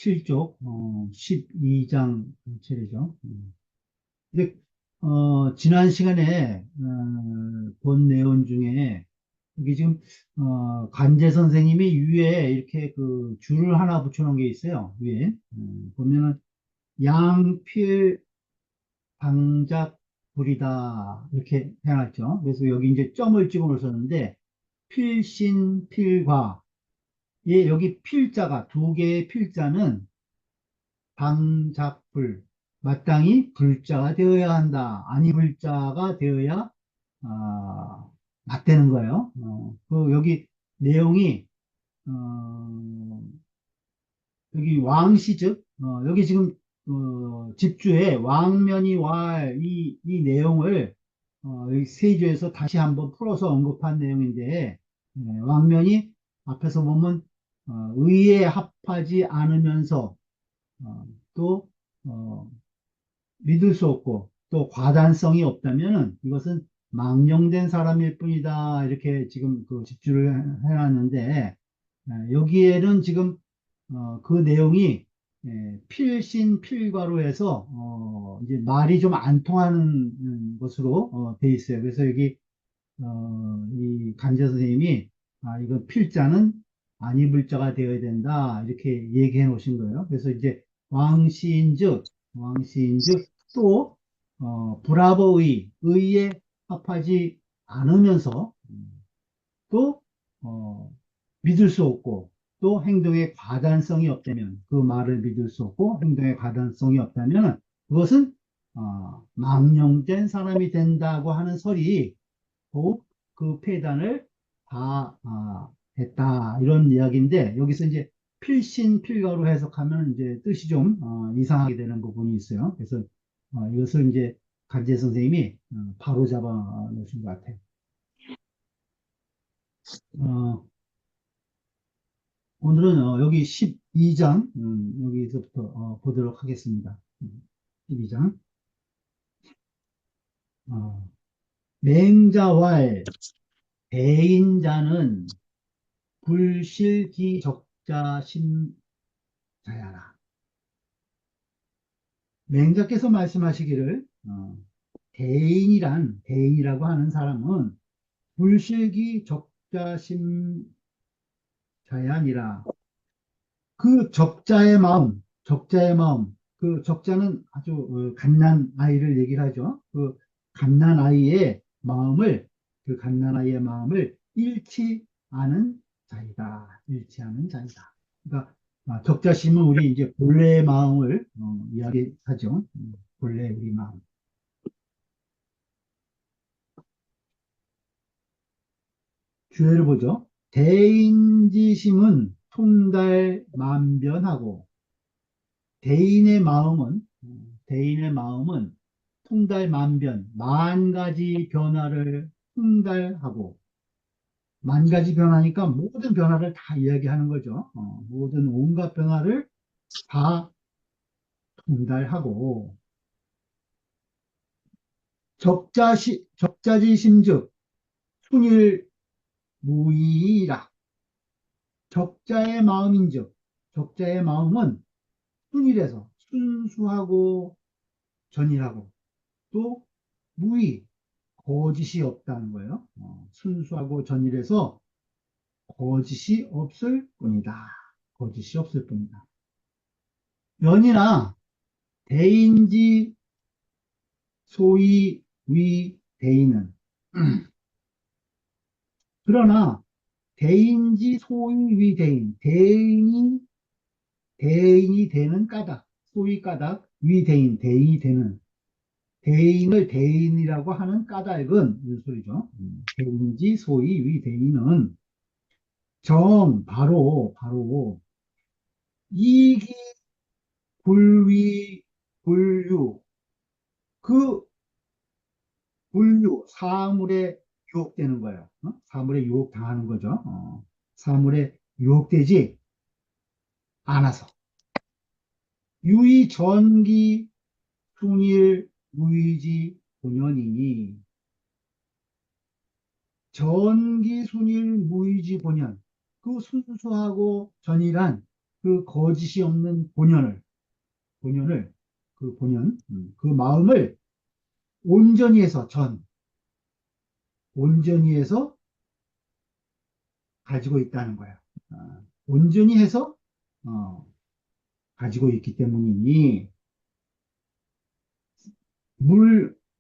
7쪽 12장 체례죠. 근데 지난 시간에 본 내용 중에 여기 지금 관제 선생님이 위에 이렇게 그 줄을 하나 붙여놓은 게 있어요. 위에 보면은 양필 방작 불이다 이렇게 해놨죠. 그래서 여기 이제 점을 찍어 놓으셨는데 필신 필과 예, 여기 필자가 두 개의 필자는 방작불 마땅히 불자가 되어야 한다. 아니 불자가 되어야 맞대는 거예요. 그 여기 내용이 어, 여기 왕시즉 여기 지금 집주에 왕면이 왈 이 내용을 이 세조에서 다시 한번 풀어서 언급한 내용인데 왕면이 앞에서 보면 의에 합하지 않으면서 또 믿을 수 없고 또 과단성이 없다면은 이것은 망령된 사람일 뿐이다 이렇게 지금 그 집주를 해놨는데 여기에는 지금 그 내용이 필신 필과로 해서 이제 말이 좀 안 통하는 것으로 돼 있어요. 그래서 여기 이 간제 선생님이 이거 필자는 안입을자가 되어야 된다 이렇게 얘기해 놓으신 거예요. 그래서 이제 왕시인즉 또 불합어의 의에 합하지 않으면서 또 믿을 수 없고 또 행동에 과단성이 없다면 그 말을 믿을 수 없고 행동에 과단성이 없다면 그것은 망령된 사람이 된다고 하는 설이 더욱 그 폐단을 다 했다 이런 이야기인데 여기서 이제 필신필가로 해석하면 이제 뜻이 좀 이상하게 되는 부분이 있어요. 그래서 이것을 이제 간제 선생님이 바로 잡아 놓으신 것 같아요. 어, 오늘은 여기 12장 여기서부터 보도록 하겠습니다. 12장 맹자왈 대인자는 불실기적자심자야라. 맹자께서 말씀하시기를 대인이라고 하는 사람은 불실기적자심자야 아니라 그 적자의 마음, 그 적자는 아주 갓난 아이를 얘기를 하죠. 그 갓난 아이의 마음을, 그 갓난 아이의 마음을 잃지 않은 자이다. 잃지 않은 자이다. 그러니까 적자심은 우리 이제 본래의 마음을 이야기하죠. 본래 우리 마음. 주의를 보죠. 대인지심은 통달만변하고 대인의 마음은 대인의 마음은 통달만변 만 가지 변화를 통달하고 만 가지 변화니까 모든 변화를 다 이야기하는 거죠. 모든 온갖 변화를 다 통달하고 적자지심즉 순일무이라 적자의 마음인즉 적자의 마음은 순일해서 순수하고 전일하고 또 무의 거짓이 없다는 거예요. 순수하고 전일해서 거짓이 없을 뿐이다. 거짓이 없을 뿐이다. 연이나 대인지 소위 위 대인은 그러나 대인지 소위 위 대인이 되는 까닭 소위 까닭 위 대인이 되는 대인을 대인이라고 하는 까닭은 무슨 소리죠? 대인지 소위 위 대인은 바로 이기 불위 불유 그 사물에 유혹되는 거예요. 사물에 유혹 당하는 거죠. 사물에 유혹되지 않아서 유의 전기 충일 무의지 본연이니 전기 순일 무의지 본연 그 순수하고 전일한 그 거짓이 없는 본연을, 그 마음을 온전히 해서 온전히 해서 가지고 있다는 거야. 온전히 해서, 어, 가지고 있기 때문이니,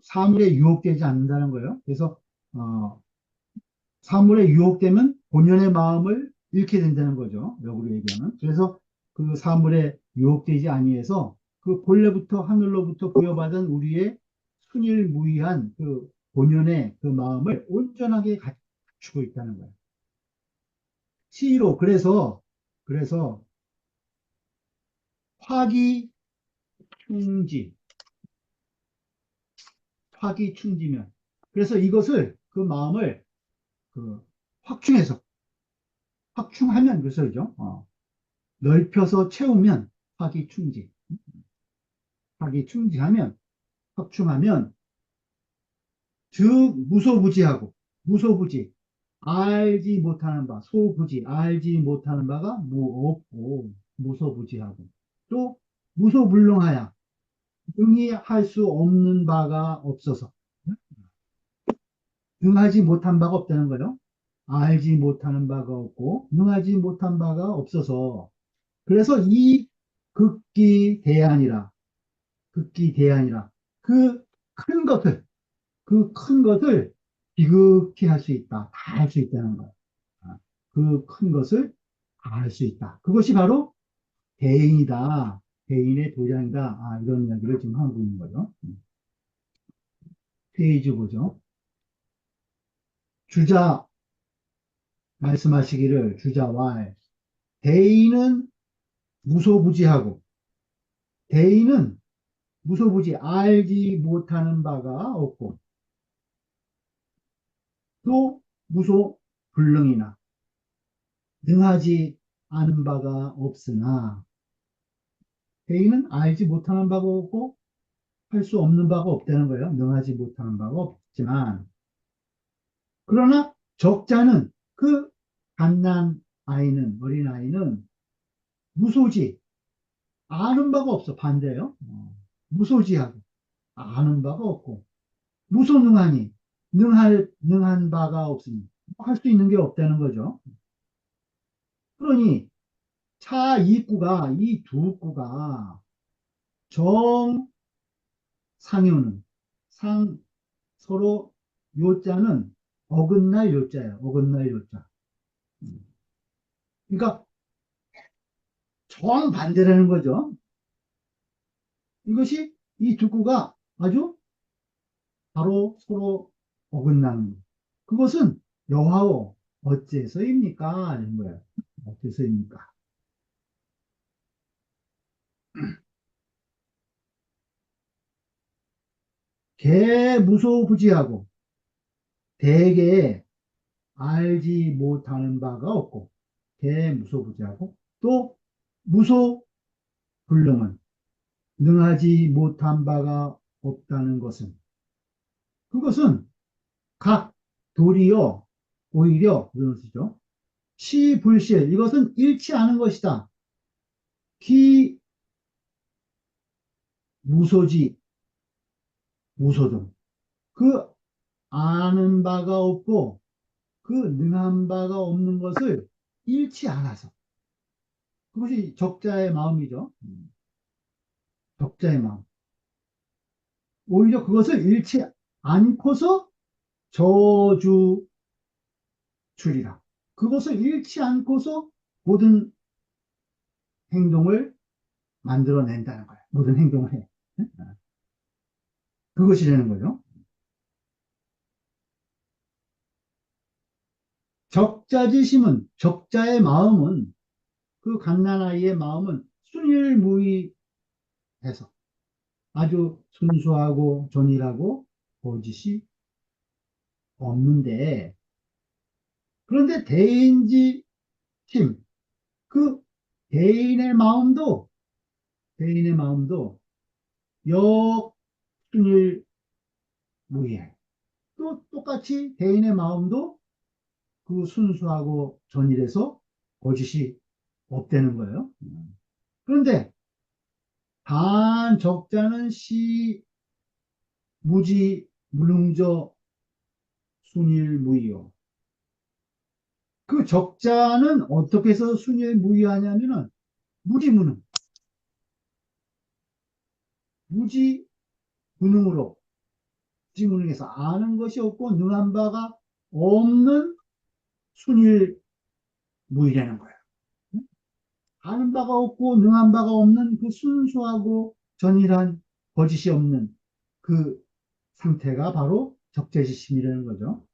사물에 유혹되지 않는다는 거예요. 그래서, 어, 사물에 유혹되면 본연의 마음을 잃게 된다는 거죠. 역으로 얘기하면. 그래서 그 사물에 유혹되지 아니해서 그 본래부터 하늘로부터 부여받은 우리의 순일무이한 그 본연의 그 마음을 온전하게 갖추고 있다는 거예요. 시로 그래서 화기 충지, 화기 충지면 그래서 이것을 그 마음을 그 확충해서 확충하면 그래서 그죠? 넓혀서 채우면 화기 충지, 화기 충지하면 확충하면 즉 무소부지 알지 못하는 바 소부지 알지 못하는 바가 무없고 무소부지하고 또 무소불능하야 능히 할 수 없는 바가 없어서 능하지 못한 바가 없다는 거예요. 알지 못하는 바가 없고 능하지 못한 바가 없어서 그래서 이 극기 대안이라 극기 대안이라 그 큰 것을 그 큰 것을 비극히 할 수 있다. 다 할 수 있다는 거예요. 그 큰 것을 다 할 수 있다. 그것이 바로 대인이다. 대인의 도량이다. 이런 이야기를 지금 하고 있는 거죠. 페이지 보죠. 주자 말씀하시기를 주자와 대인은 무소부지하고 대인은 무소부지 알지 못하는 바가 없고 또 무소불능이나 능하지 않은 바가 없으나 대인은 알지 못하는 바가 없고 할 수 없는 바가 없다는 거예요. 능하지 못하는 바가 없지만 그러나 적자는 그 갓난 아이는 어린아이는 무소지 아는 바가 없어 반대예요. 무소지하고 아는 바가 없고 무소능하니 능한 바가 없으니 할 수 있는 게 없다는 거죠. 그러니 차 이구가 이 두 구가 정상효는 상 서로 요자는 어긋날 요자예요. 어긋날 요자. 그러니까 정반대라는 거죠. 이것이 이 두 구가 아주 바로 서로 어긋나는 거. 그것은 여하오 어째서입니까? 하는 거예요. 어째서입니까? 개무소부지하고 대개 알지 못하는 바가 없고 개무소부지하고 또 무소불능은 능하지 못한 바가 없다는 것은 그것은 각 도리어 오히려 이런 뜻이죠. 시불실 이것은 잃지 않은 것이다. 기 무소지 무소등 그 아는 바가 없고 그 능한 바가 없는 것을 잃지 않아서 그것이 적자의 마음이죠. 적자의 마음. 오히려 그것을 잃지 않고서 저주 줄이라. 그것을 잃지 않고서 모든 행동을 만들어낸다는 거예요. 모든 행동을 해. 그것이 되는 거죠. 적자지심은, 적자의 마음은, 그 갓난아이의 마음은 순일무이해서 아주 순수하고 존일하고 거짓이 없는데, 그런데 대인지심, 그 대인의 마음도 역순일무이해. 또 똑같이 대인의 마음도 그 순수하고 전일해서 거짓이 없다는 거예요. 그런데 단 적자는 시 무지 무능저 순일무이요. 그 적자는 어떻게 해서 순일무이하냐면은 무지무능, 무지무능으로 무지무능해서 아는 것이 없고 능한 바가 없는 순일무이라는 거예요. 아는 바가 없고 능한 바가 없는 그 순수하고 전일한 거짓이 없는 그 상태가 바로 적재지심이라는 거죠.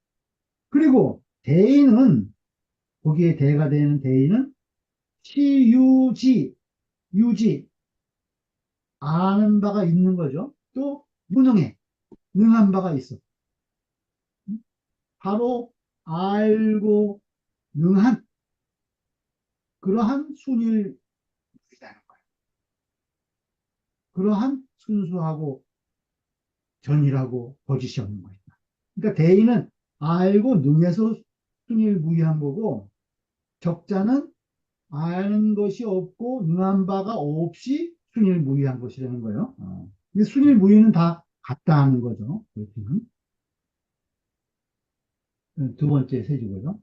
그리고 대인은 거기에 대가 되는 대인은 시유지, 유지, 아는 바가 있는 거죠. 또 무능해, 능한 바가 있어. 바로 알고 능한 그러한 순일이라는 거예요. 그러한 순수하고 전이라고 거짓이 없는 것이다. 그러니까 대인은 알고 능해서 순일무이한 거고 적자는 아는 것이 없고 능한 바가 없이 순일무이한 것이라는 거예요. 순일무이는 다 같다 하는 거죠. 그렇지만 두 번째 세주고요.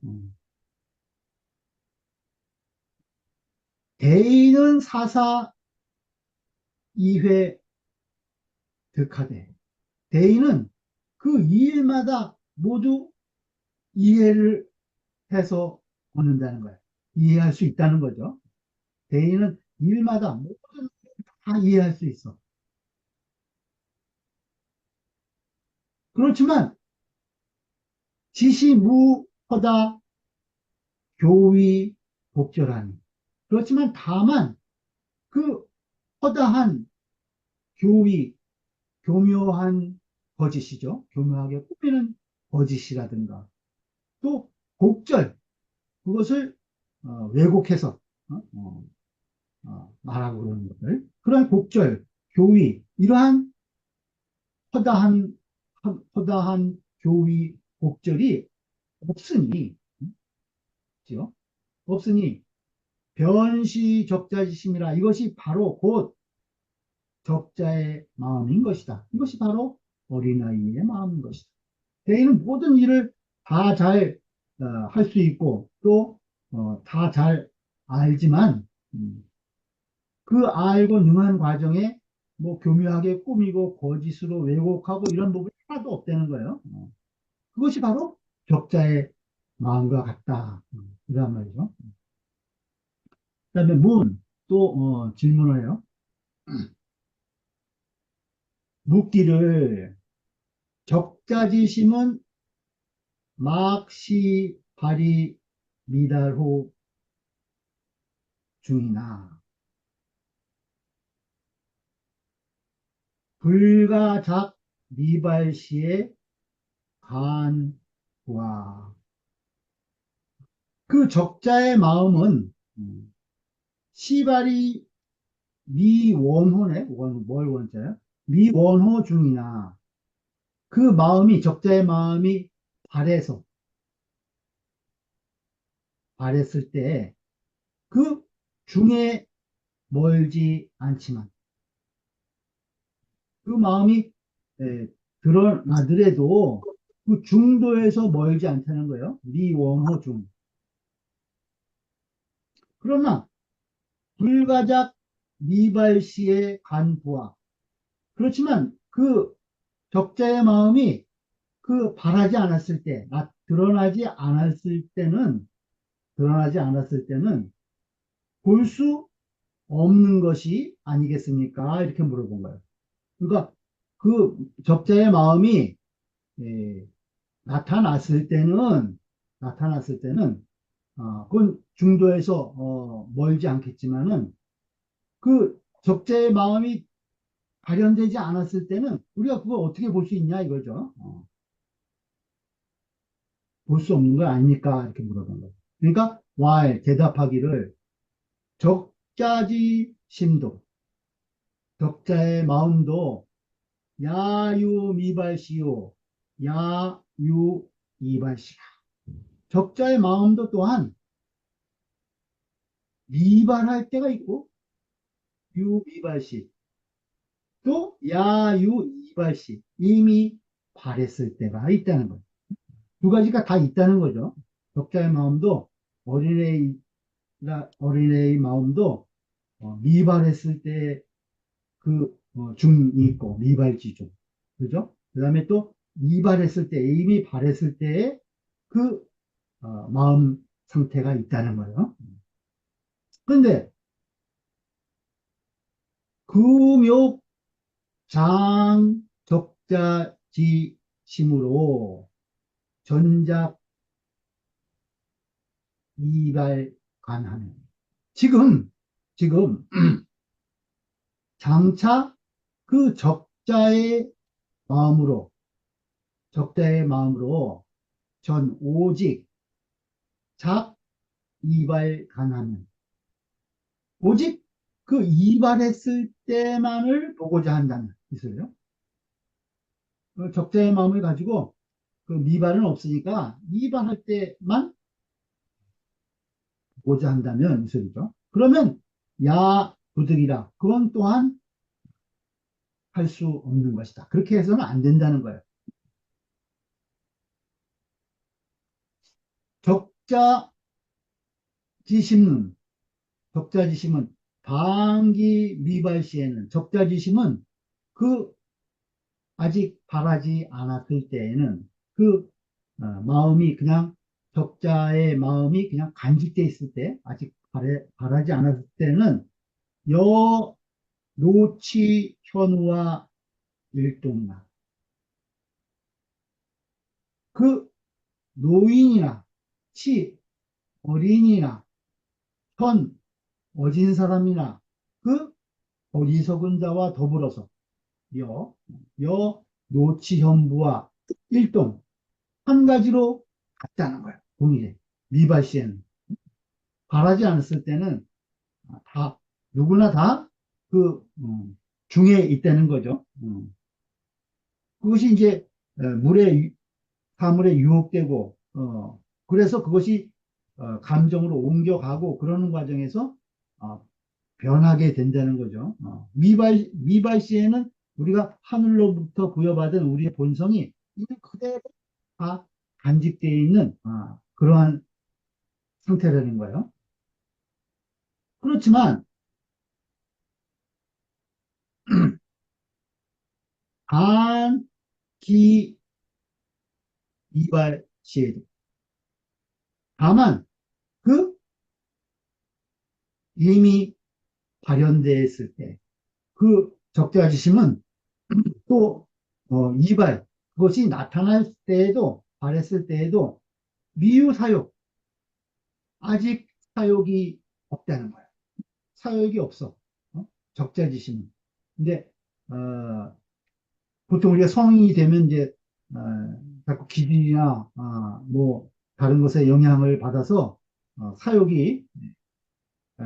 대인은 사사 이회 득하되 대인은 그 일마다 모두 이해를 해서 얻는다는 거예요. 이해할 수 있다는 거죠. 대인은 일마다 모든 다 이해할 수 있어. 그렇지만 지시무허다 교의 복절하니. 그렇지만 다만 그 허다한 교의, 교묘한 거짓이죠. 교묘하게 꾸미는 거짓이라든가 또 곡절, 그것을 왜곡해서 말하고 그러는 것들. 그러한 곡절, 교의, 이러한 허다한, 허다한 교의, 곡절이 없으니, 그죠? 없으니 변시적자지심이라 이것이 바로 곧 적자의 마음인 것이다. 이것이 바로 어린아이의 마음인 것이다. 대인은 모든 일을 다 잘 할 수 있고 또 다 잘 알지만 그 알고 능한 과정에 뭐 교묘하게 꾸미고 거짓으로 왜곡하고 이런 부분이 하나도 없다는 거예요. 그것이 바로 적자의 마음과 같다. 이란 말이죠. 그다음에 또 질문을 해요. 묻기를 적자지심은 막시 발이 미달호 중이나 불가작 미발시의 간과 그 적자의 마음은 시발이 미원호네 뭘 원자야 미원호 중이나 그 마음이 적자의 마음이 발해서 발했을 때 그 중에 멀지 않지만 그 마음이 에, 드러나더라도 그 중도에서 멀지 않다는 거예요. 미원호 중. 그러나 불가작 미발시의 간부와 그렇지만 그 적자의 마음이 그 바라지 않았을 때, 드러나지 않았을 때는 볼 수 없는 것이 아니겠습니까? 이렇게 물어본 거예요. 그러니까 그 적자의 마음이 예, 나타났을 때는 그건 중도에서 멀지 않겠지만은 그 적자의 마음이 발현되지 않았을 때는 우리가 그걸 어떻게 볼 수 있냐 이거죠. 볼 수 없는 거 아닙니까? 이렇게 물어본 거예요. 그러니까 why 대답하기를 적자지 심도 적자의 마음도 야유미발시요 야유이발시야 적자의 마음도 또한 미발할 때가 있고, 유미발시, 또 야유이발시, 이미 발했을 때가 있다는 거예요. 두 가지가 다 있다는 거죠. 적자의 마음도 어린애의 마음도 미발했을 때 그 중이 있고 미발지중, 그죠? 그 다음에 또 이발했을 때, 이미 발했을 때의 그 마음 상태가 있다는 거예요. 그런데 금욕 장 적자 지심으로 전작 이발 간하는 지금 장차 그 마음으로 적자의 마음으로 전 오직 작 이발 간하는 오직 그 이발했을 때만을 보고자 한다는 뜻이에요. 그 적자의 마음을 가지고 그 미발은 없으니까 이발할 때만 보고자 한다면 이 소리죠. 그러면 야 부득이라 그건 또한 할 수 없는 것이다. 그렇게 해서는 안 된다는 거예요. 적자 지심은 적자지심은 방기 미발 시에는 적자지심은 그 아직 바라지 않았을 때에는 그 마음이 그냥 적자의 마음이 그냥 간직돼 있을 때 아직 바라지 않았을 때는 여 노치 현우와 일동이나 그 노인이나 치 어린이나 현 어진 사람이나 그 어리석은 자와 더불어서 여 노치현부와 일동 한 가지로 같다는 거예요. 동일해. 미발시에는 바라지 않았을 때는 다 누구나 다 그 중에 있다는 거죠. 그것이 이제 물에 사물에 유혹되고 그래서 그것이 감정으로 옮겨가고 그러는 과정에서 어, 변하게 된다는 거죠. 미발시에는 우리가 하늘로부터 부여받은 우리의 본성이 이미 그대로 다 간직되어 있는 그러한 상태라는 거예요. 그렇지만 반기 이발 시에도 다만 그 이미 발현됐을 때 그 적대가지심은 또 이발 그것이 나타날 때에도 발했을 때에도 미유 사욕 아직 사욕이 없다는 거야. 사욕이 없어. 적자지심은. 근데 보통 우리가 성인이 되면 이제 어, 자꾸 기질이나 뭐 다른 것에 영향을 받아서 사욕이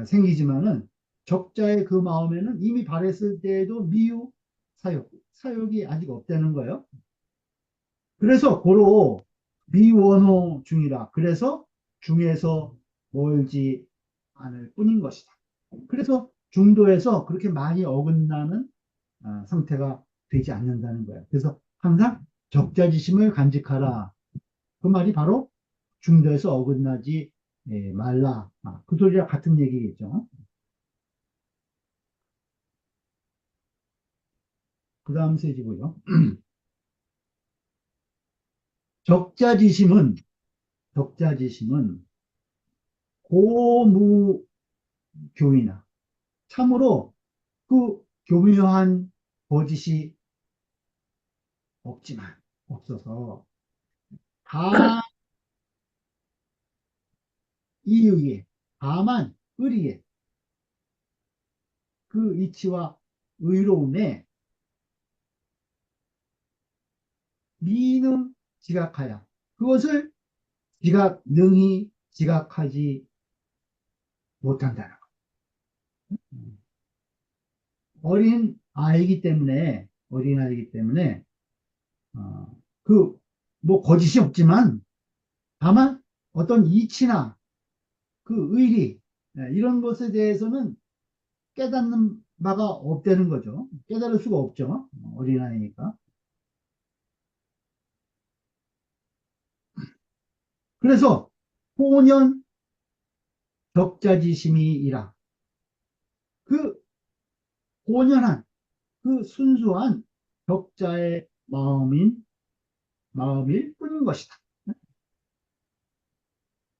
생기지만은 적자의 그 마음에는 이미 발했을 때에도 미유 사욕이 아직 없다는 거예요. 그래서 고로 미원호 중이라. 그래서 중에서 멀지 않을 뿐인 것이다. 그래서 중도에서 그렇게 많이 어긋나는 상태가 되지 않는다는 거예요. 그래서 항상 적자지심을 간직하라. 그 말이 바로 중도에서 어긋나지 말라. 그 소리랑 같은 얘기겠죠. 그 다음 세지고요. 적자지심은, 적자지심은 고무교이나 참으로 그 교묘한 거짓이 없지만, 없어서 다 이의에, 다만 의리에 그 이치와 의로움에 미능 지각하여 그것을 능히 지각하지 못한다는 것. 어린 아이기 때문에 그 뭐 거짓이 없지만 다만 어떤 이치나 그 의리 이런 것에 대해서는 깨닫는 바가 없다는 거죠. 깨달을 수가 없죠. 어린아이니까. 그래서 호년 적자지심이라 그 호년한 그 순수한 적자의 마음일 뿐인 것이다.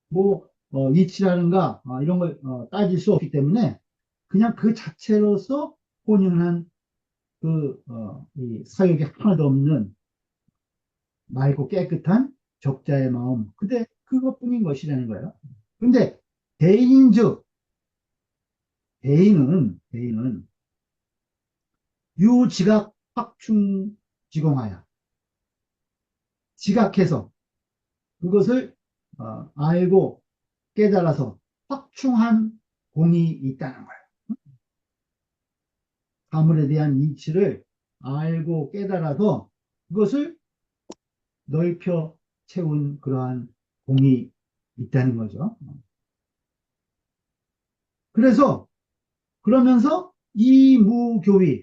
뭐 이치라는가 이런 걸 따질 수 없기 때문에 그냥 그 자체로서 혼연한 이 사욕이 하나도 없는 맑고 깨끗한 적자의 마음 그것뿐인 것이라는 거예요. 근데 대인즉 대인은 유지각 확충지공하여 지각해서 그것을 알고 깨달아서 확충한 공이 있다는 거예요. 사물에 대한 이치를 알고 깨달아서 그것을 넓혀 채운 그러한 공이 있다는 거죠. 그래서 그러면서 이무교위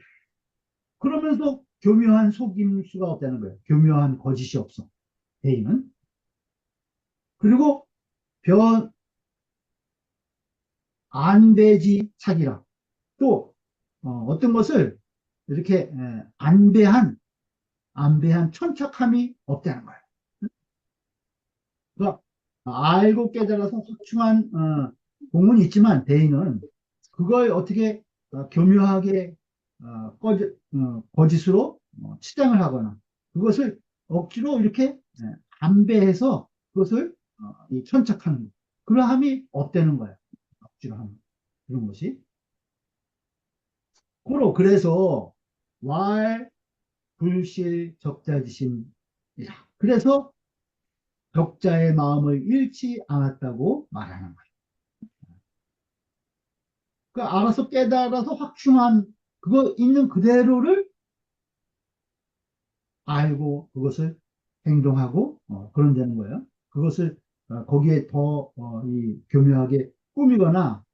그러면서 교묘한 속임수가 없다는 거예요. 교묘한 거짓이 없어. 대인은. 그리고 변 안배지 착이라 또 어떤 것을 이렇게 안배한 천착함이 없다는 거예요. 그러니까 알고 깨달아서 확충한 공은 있지만 대인은 그걸 어떻게 교묘하게 거짓으로 치장을 하거나 그것을 억지로 이렇게 안배해서 그것을 이 천착하는 그러함이 없다는 거예요. 억지로 하는 그런 것이. 그래서 왈 불실 적자지심이라. 그래서 적자의 마음을 잃지 않았다고 말하는 거예요. 그 알아서 깨달아서 확충한 그거 있는 그대로를 알고 그것을 행동하고 그런다는 거예요. 그것을 거기에 더 이 교묘하게 꾸미거나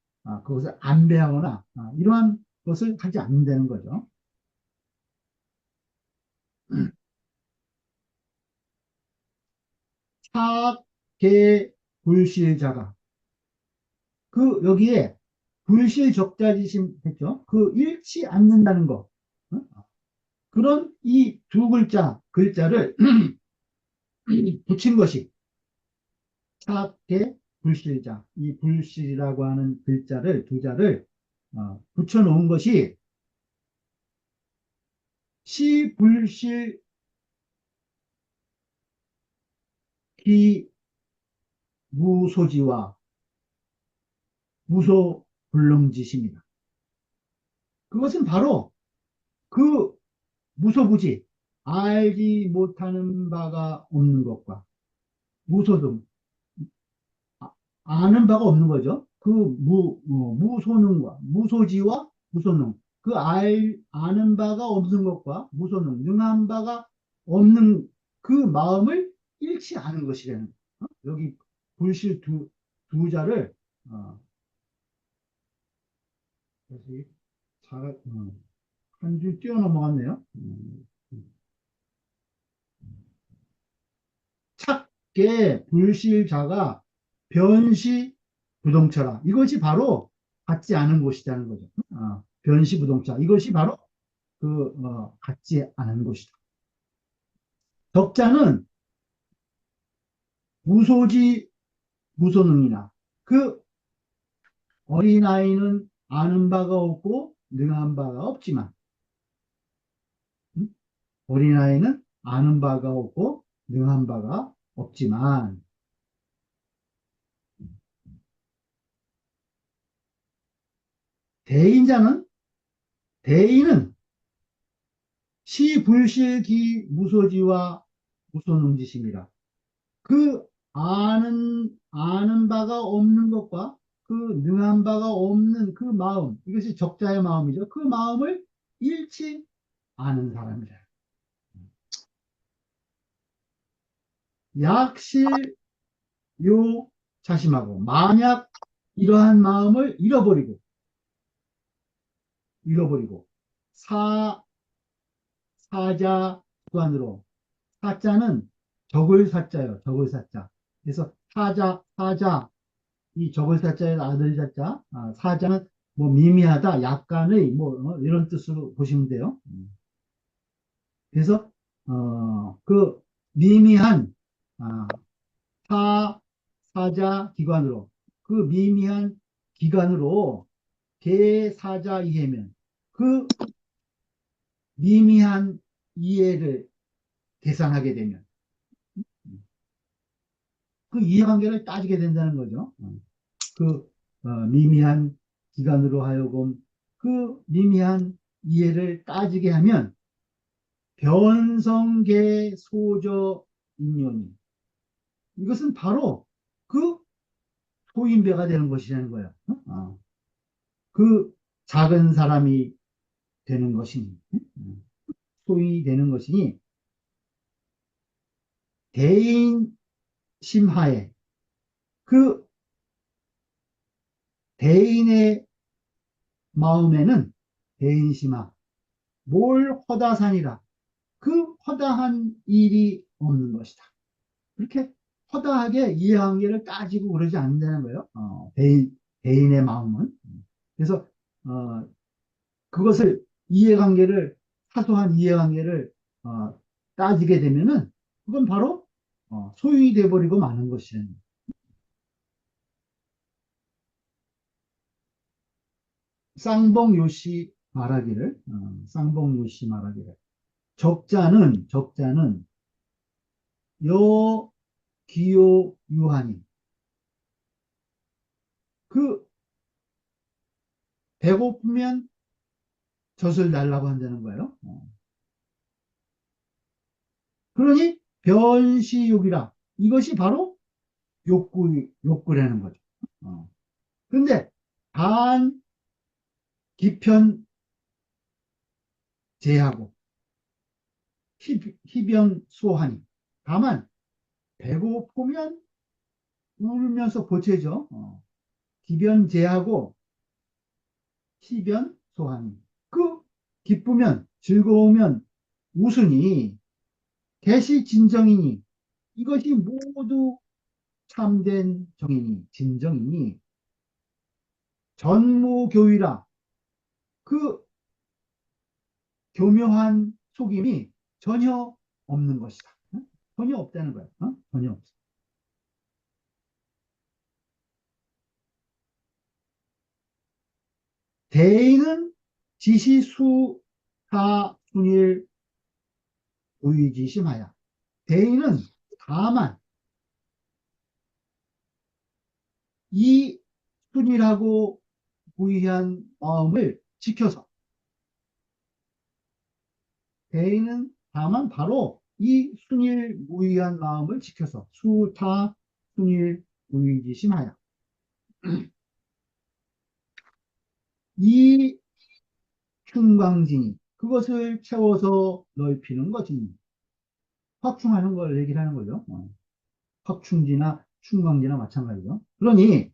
그것을 안배하거나 이러한 것을 하지 않는다는 거죠. 사계 불실자가 여기에 불실적자지심 했죠. 그 잃지 않는다는 거. 그런 이 두 글자를 붙인 것이 사계 불실자. 이 불실이라고 하는 두 자를 붙여놓은 것이 시불실 기무소지와 무소불능지심이다. 그것은 바로 그 무소부지, 알지 못하는 바가 없는 것과 무소등, 아는 바가 없는 거죠. 무소능과 무소지와 무소능. 아는 바가 없는 것과 무소능, 능한 바가 없는 그 마음을 잃지 않은 것이라는 여기 불실 두 자를, 다시 한 줄 뛰어넘어갔네요. 착계 불실자가 변시 부동차라. 이것이 바로 갖지 않은 것이라는 거죠. 변시 부동차. 이것이 바로 갖지 않은 것이다. 덕자는 무소지 무소능이나 그 어린아이는 아는 바가 없고 능한 바가 없지만 어린아이는 아는 바가 없고 능한 바가 없지만 대인자는 대인은 시불실기 무소지와 무소능지심이라 그 아는 바가 없는 것과 그 능한 바가 없는 그 마음 이것이 적자의 마음이죠. 그 마음을 잃지 않은 사람이라. 약실 요 자심하고 만약 이러한 마음을 잃어버리고, 사, 사자 주관으로, 사자는 적을 사자예요. 적을 사자. 그래서 사자, 이 적을 사자의 아들 사자, 사자는 뭐 미미하다, 약간의 뭐 이런 뜻으로 보시면 돼요. 그래서 그 미미한 아, 사 사자 기관으로 그 미미한 기관으로 대사자 이해면 그 미미한 이해를 계산하게 되면 그 이해관계를 따지게 된다는 거죠. 그 미미한 기관으로 하여금 그 미미한 이해를 따지게 하면 변성계 소저 인연이 이것은 바로 그 소인배가 되는 것이라는 거예요. 그 작은 사람이 되는 것이니 소인이 되는 것이니 대인 심하에 그 대인의 마음에는 대인 심하 뭘 허다산이라 그 허다한 일이 없는 것이다. 그렇게 허다하게 이해관계를 따지고 그러지 않는다는 거예요. 대인의 마음은. 그래서 어, 그것을 이해관계를 사소한 이해관계를 따지게 되면은 그건 바로 소유이 돼버리고 마는 것이에요. 쌍봉요시 말하기를 적자는 여 기요 유한이 그 배고프면 젖을 달라고 한다는 거예요. 그러니 변시욕이라 이것이 바로 욕구라는 거죠. 어. 그런데 단 기편 제하고 희변 소하니 다만 배고프면 울면서 보채죠. 기변 제하고 희변 소하니 그 기쁘면 즐거우면 웃으니 개시 진정이니 이것이 모두 참된 정이니 진정이니 전무교이라 그 교묘한 속임이 전혀 없는 것이다. 전혀 없다는 거야. 전혀 없어. 대인은 지시수사 순일 의지심하야. 대인은 다만 이 순이라고 부의한 마음을 지켜서 대인은 다만 바로 이 순일 무의한 마음을 지켜서 수타 순일 무의지심하여 이 충광진이 그것을 채워서 넓히는 것이니 확충하는 걸 얘기를 하는 거죠. 확충지나 충광지나 마찬가지죠. 그러니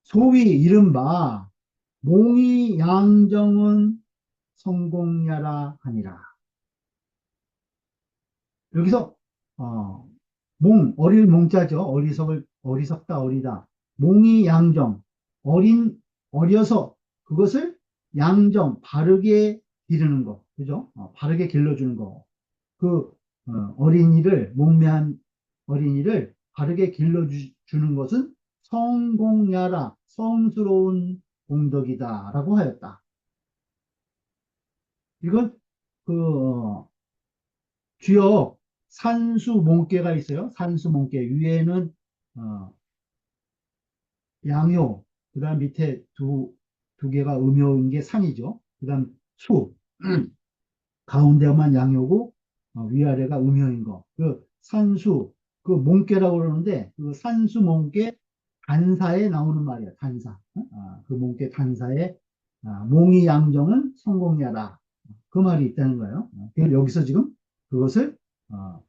소위 이른바 몽이 양정은 성공야라 하니라. 여기서 어, 어릴 몽자죠. 어리석다 어리다. 몽이 양정 어려서 그것을 양정 바르게 기르는 거, 그죠? 바르게 길러주는 거. 그 어린이를 목매한 어린이를 바르게 길러주는 것은 성공야라 성스러운 공덕이다라고 하였다. 이건 그 주역 산수몽계가 있어요. 산수몽계 위에는 어, 양요, 그다음 밑에 두 개가 음요인 게 산이죠. 그다음 수 가운데만 양요고 위아래가 음요인 거. 그 산수 그 몽계라고 그러는데 그 산수 몽계 단사에 나오는 말이에요. 단사. 그 몽계 단사에 몽이 양정은 성공야라. 그 말이 있다는 거예요. 그래서 여기서 지금 그것을 어,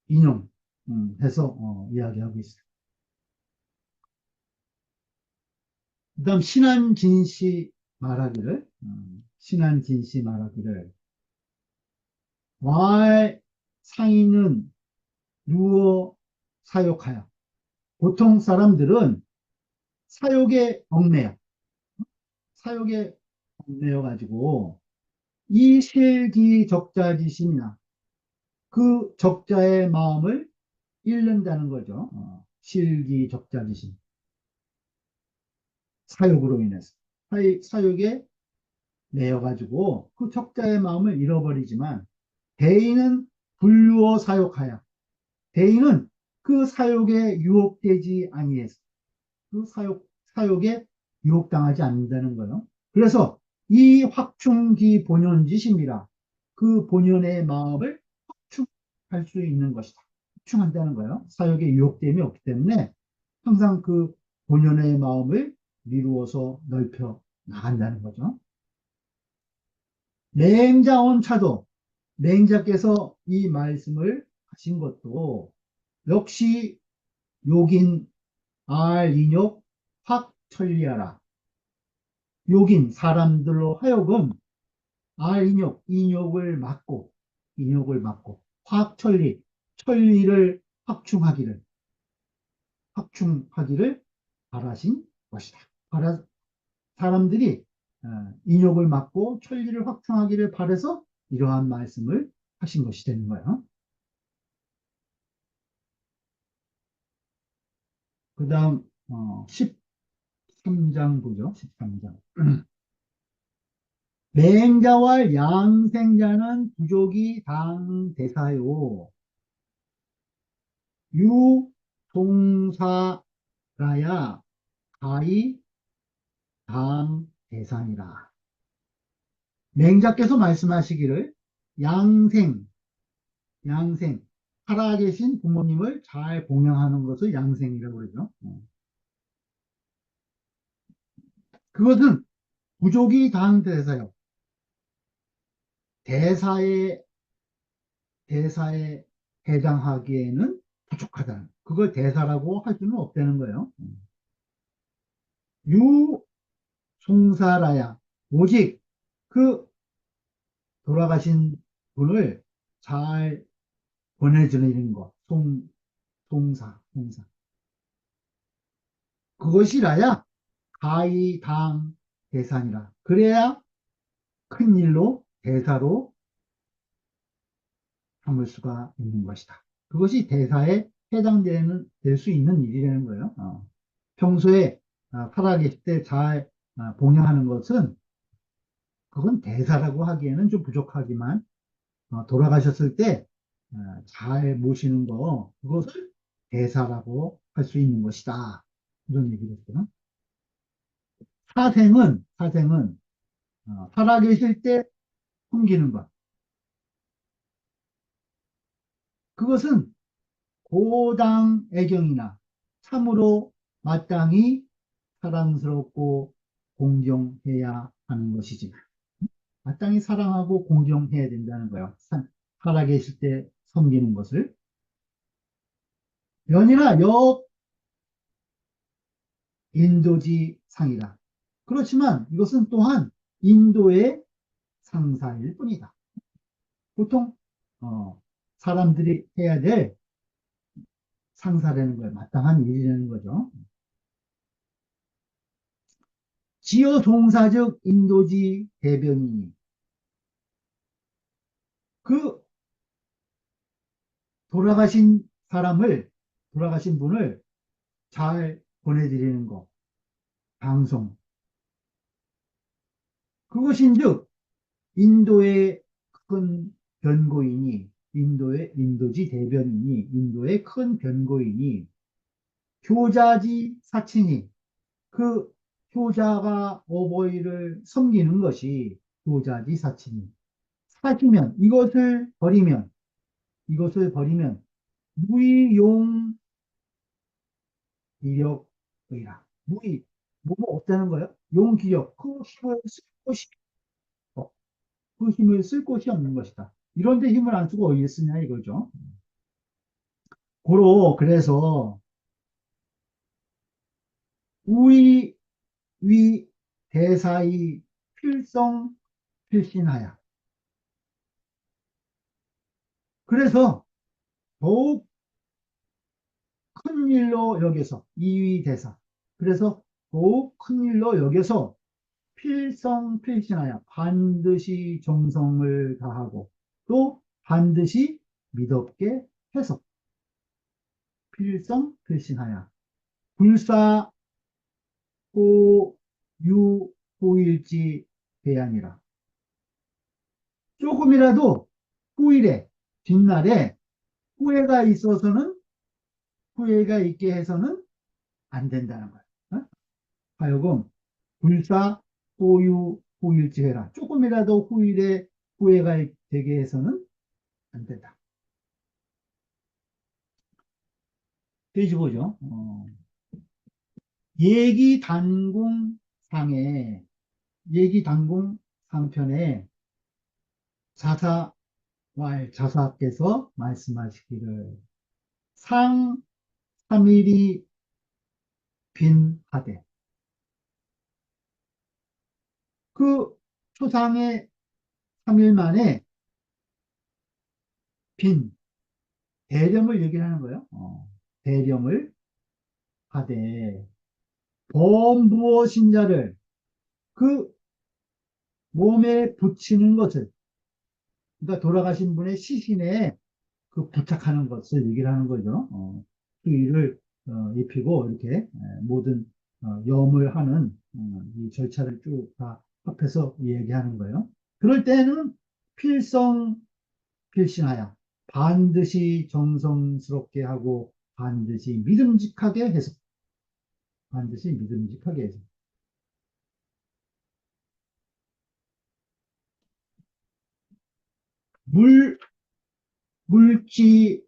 인용해서 이야기하고 있어요. 그다음 신한진씨 말하기를, 신한진씨 말하기를, 왈 상인은 누워 사욕하여. 보통 사람들은 사욕에 얽매여, 사욕에 얽매여 가지고 이 실기적자지심이나 그 적자의 마음을 잃는다는 거죠. 실기적자지심, 사욕으로 인해서 사욕에 매여 가지고 그 적자의 마음을 잃어버리지만, 대인은 불유어 사욕하여, 대인은 그 사욕에 유혹되지 아니해서, 그 사욕에 유혹당하지 않는다는 거예요. 그래서 이 확충기 본연지심이라, 그 본연의 마음을 확충할 수 있는 것이다. 확충한다는 거예요. 사욕에 유혹됨이 없기 때문에 항상 그 본연의 마음을 미루어서 넓혀 나간다는 거죠. 맹자원차도, 맹자께서 이 말씀을 하신 것도 역시 욕인 알인욕 확 천리하라. 욕인 사람들로 하여금 알인욕, 인욕을 막고 확 천리를 확충하기를 바라신 것이다. 사람들이 인욕을 막고 천리를 확충하기를 바라서 이러한 말씀을 하신 것이 되는 거예요. 그 다음 13장 보죠. 13장. 맹자와 양생자는 부족이 당대사요. 유동사라야 가히 당대상이라. 맹자께서 말씀하시기를, 양생, 양생, 살아계신 부모님을 잘 봉양하는 것을 양생이라고 그러죠. 그것은 부족이 당대사요. 대사에 대사에 해당하기에는 부족하다. 그걸 대사라고 할 수는 없다는 거예요. 유송사라야, 오직 그 돌아가신 분을 잘 보내드리는 것, 송사. 그것이라야 가이당 대산이라. 그래야 큰 일로 대사로 삼을 수가 있는 것이다. 그것이 대사에 해당되는, 될 수 있는 일이라는 거예요. 평소에 살아계실 때 잘 봉양하는 것은, 그건 대사라고 하기에는 좀 부족하지만, 돌아가셨을 때 잘 모시는 거, 그것을 대사라고 할 수 있는 것이다. 이런 얘기를 했어요. 사생은 살아계실 때 숨기는 것. 그것은 고당 애경이나 참으로 마땅히 사랑스럽고 공경해야 하는 것이지만, 마땅히 사랑하고 공경해야 된다는 거예요. 살아계실 때 섬기는 것을. 연이나 인도지 상이다. 그렇지만 이것은 또한 인도의 상사일 뿐이다. 보통 사람들이 해야 될 상사라는 거예요. 마땅한 일이라는 거죠. 지어 동사적 인도지 대변인이, 그 돌아가신 돌아가신 분을 잘 보내드리는 것, 방송. 그것인즉 인도의 큰 변고인이, 인도지 대변인이, 인도의 큰 변고인이, 효자지 사친이, 그 효자가 어버이를 섬기는 것이 효자지 사친이. 사시면, 이것을 버리면 무의용 기력의라. 뭐뭐 없다는 거예요. 용기력, 그 힘을 쓸 곳이 없는 것이다. 이런데 힘을 안 쓰고 어디에 쓰냐 이거죠. 그래서 우의 위 대사의 필성 필신하야. 그래서 더욱 큰 일로 여겨서 이위 대사. 그래서 더욱 큰 일로 여겨서 필성 필신하여 반드시 정성을 다하고 또 반드시 믿었게 해서 필성 필신하여 불사 오 유 고일지 대안이라. 조금이라도 후일에 뒷날에 후회가 있어서는 후회가 있게 해서는 안 된다는 거예요. 어? 하여금 불사 후유 후일지해라. 조금이라도 후일에 후회가 되게 해서는 안 된다. 페이지 보죠. 얘기단공상에 얘기단공 상편에 자사께서 말씀하시기를 상 3일이 빈하되 그 초상의 3일 만에 빈 대령을 얘기하는 거예요. 대령을 하되 범부어 신자를 그 몸에 붙이는 것을 그러니까 돌아가신 분의 시신에 그 부착하는 것을 얘기를 하는 거죠. 수의를 입히고 이렇게 모든 염을 하는 이 절차를 쭉 다 합해서 얘기하는 거예요. 그럴 때는 필성 필신하여 반드시 정성스럽게 하고 반드시 믿음직하게 해서 반드시 믿음직하게 해서 물 물지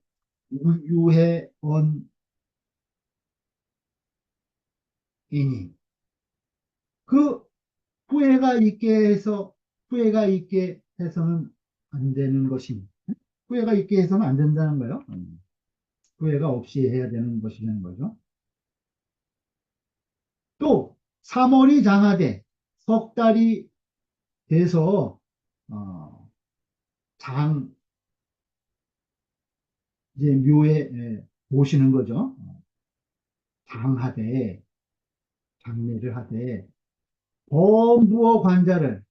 유해 원이니 그 후회가 있게 해서 후회가 있게 해서는 안 되는 것입니다. 후회가 있게 해서는 안 된다는 거예요. 후회가 없이 해야 되는 것이라는 거죠. 또 3월이 장하되 석 달이 돼서 어, 장 이제 묘에 모시는 거죠. 장하되 장례를 하되 범부어 관자를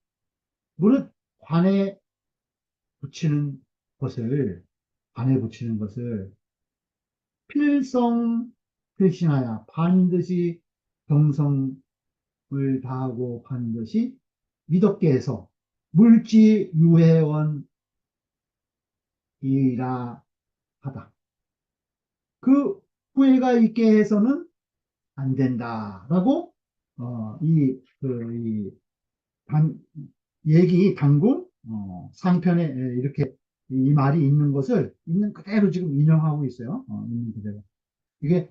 무릇 관에 붙이는 것을 관에 붙이는 것을 필성 필신하여 반드시 정성을 다하고 반드시 믿었게 해서 물지 유해원이라 하다. 그 후회가 있게 해서는 안 된다라고 이 단, 얘기 단군 상편에 이렇게 이 말이 있는 것을 있는 그대로 지금 인용하고 있어요. 있는 그대로. 이게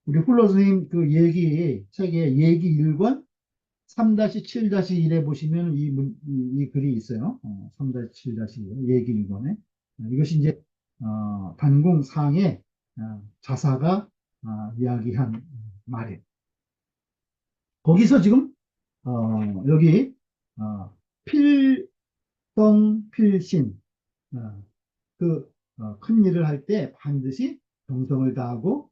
우리 훌러 선생님 그 얘기 책에 얘기 1권 3-7-1에 보시면 이 글이 있어요. 3-7-1 얘기 1권에 이것이 이제 단공상의 자사가 이야기한 말이에요. 거기서 지금 여기 필성 필신 그 큰 일을 할 때 반드시 정성을 다하고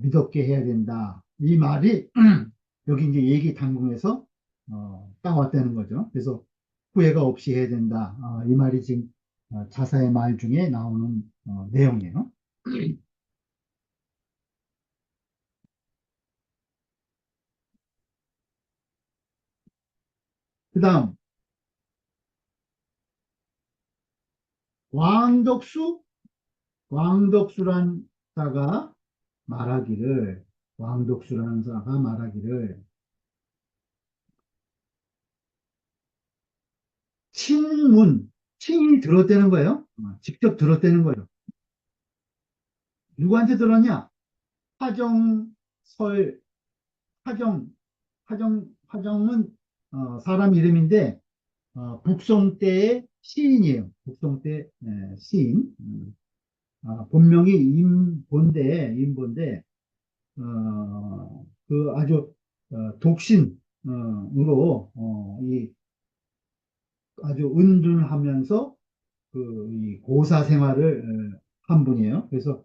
믿었게 해야 된다. 이 말이 여기 이제 얘기 단공에서 딱 왔다는 거죠. 그래서 후회가 없이 해야 된다. 이 말이 지금 자사의 말 중에 나오는 내용이에요. 그 다음 왕덕수 왕덕수란 자가 말하기를 왕독수라는 자가 말하기를 친문 친히 들었다는 거예요. 직접 들었다는 거예요. 누구한테 들었냐? 화정설 화정 화정은 사람 이름인데 북송 때의 시인이에요. 북송 때 시인. 본명이 임본데 그 아주 독신으로 이 아주 은둔하면서 이 고사 생활을 한 분이에요. 그래서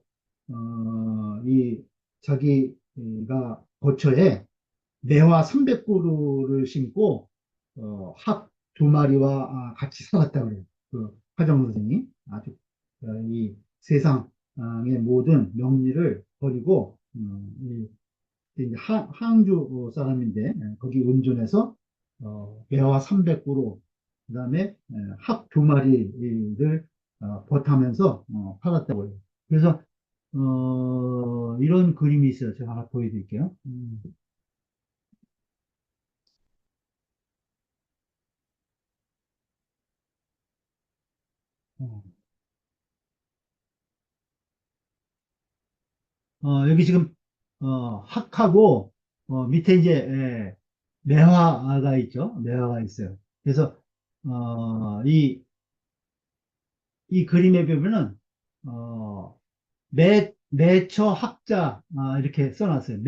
이 자기가 거처에 매화 300그루를 심고 학두 마리와 같이 살았다고 그래요. 그 화정 선생이 아주 이 세상의 모든 명리를 버리고 이제 항주 사람인데 거기 운전해서 매화 300그루 그다음에 학두 마리를 버타면서 팔았다고 해요. 그래서 이런 그림이 있어요. 제가 하나 보여드릴게요. 어, 여기 지금 학하고 밑에 이제 매화가 있죠. 매화가 있어요. 그래서 이 그림에 보면은 어, 매처 학자 이렇게 써놨어요.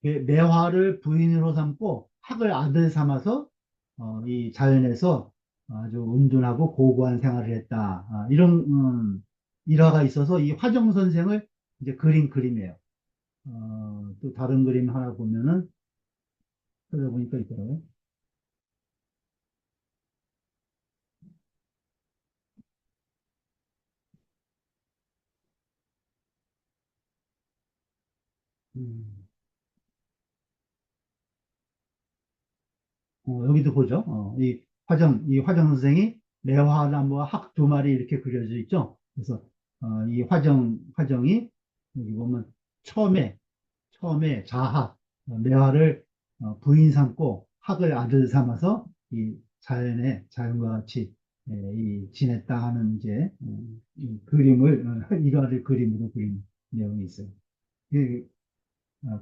매화를 부인으로 삼고 학을 아들 삼아서 이 자연에서 아주 온둔하고 고고한 생활을 했다. 이런 일화가 있어서 이 화정 선생을 이제 그린 그림이에요. 또 다른 그림 하나 보면은 찾아보니까 있더라고요. 음, 여기도 보죠. 이 화정 선생이 매화나무와 학 두 마리 이렇게 그려져 있죠. 그래서 이 화정이 여기 보면 처음에 자학 매화를 부인 삼고 학을 아들 삼아서 이 자연과 같이 이 지냈다 하는 이제 이 그림을 일화를 그림으로 그린 내용이 있어요.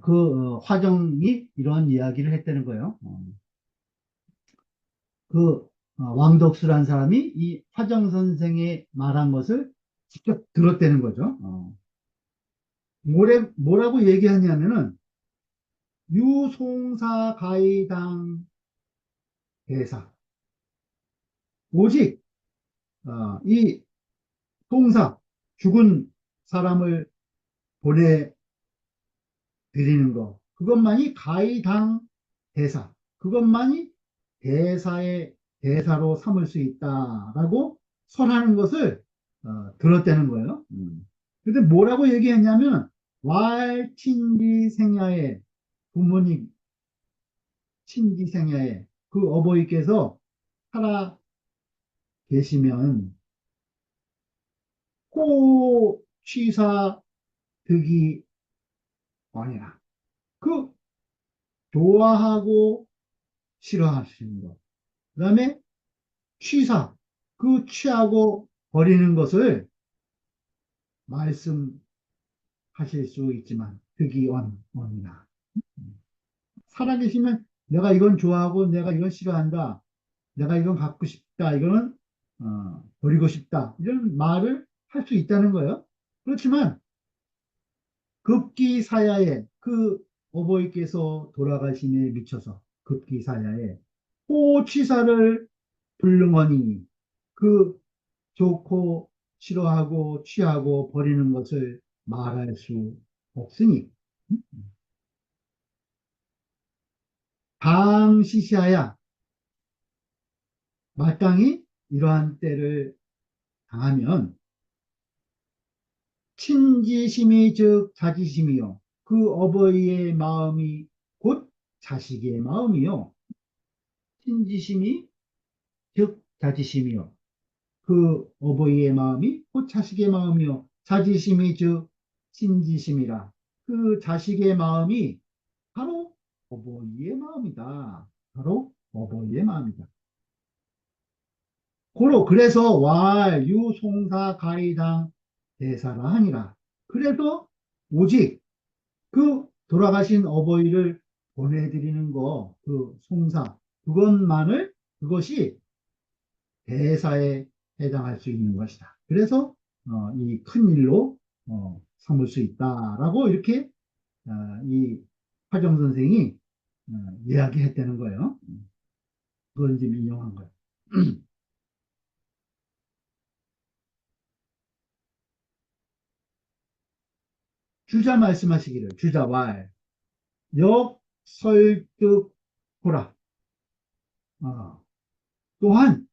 그, 화정이 이런 이야기를 했다는 거예요. 그 왕덕수란 사람이 이 화정 선생의 말한 것을 직접 들었다는 거죠. 뭐라고 얘기하냐면은 유송사 가이당 대사 오직 이 송사 죽은 사람을 보내드리는 것 그것만이 가이당 대사 그것만이 대사의 대사로 삼을 수 있다라고 설하는 것을 들었다는 거예요. 근데 뭐라고 얘기했냐면 왈친디 생야의 부모님 친지 생야에 그 어버이께서 살아 계시면 호 취사 득이 아니라 그 좋아하고 싫어하시는 것 그다음에 취사 그 취하고 버리는 것을 말씀하실 수 있지만 득이 원이나 살아계시면 내가 이건 좋아하고 내가 이건 싫어한다 내가 이건 갖고 싶다 이거는 버리고 싶다 이런 말을 할 수 있다는 거예요. 그렇지만 급기사야에 그 어버이께서 돌아가심에 미쳐서 급기사야에 호치사를 불능하니 그 좋고 싫어하고 취하고 버리는 것을 말할 수 없으니 방시시하야 마땅히 이러한 때를 당하면 친지심이 즉 자지심이요 그 어버이의 마음이 곧 자식의 마음이요 친지심이 즉 자지심이요 그 어버이의 마음이 곧 자식의 마음이요. 자지심이 즉 친지심이라. 그 자식의 마음이 바로 어버이의 마음이다. 바로 어버이의 마음이다. 고로 그래서 왈 유송사 가리당 대사라 하니라. 그래서 오직 그 돌아가신 어버이를 보내드리는 거, 그 송사, 그것이 대사에 해당할 수 있는 것이다. 그래서 이 큰 일로 삼을 수 있다라고 이렇게 이 화정 선생이 이야기했다는 거예요. 그걸 이제 인용한 거예요. 주자 말씀하시기를, 주자 왈, 역설득호라. 어, 또한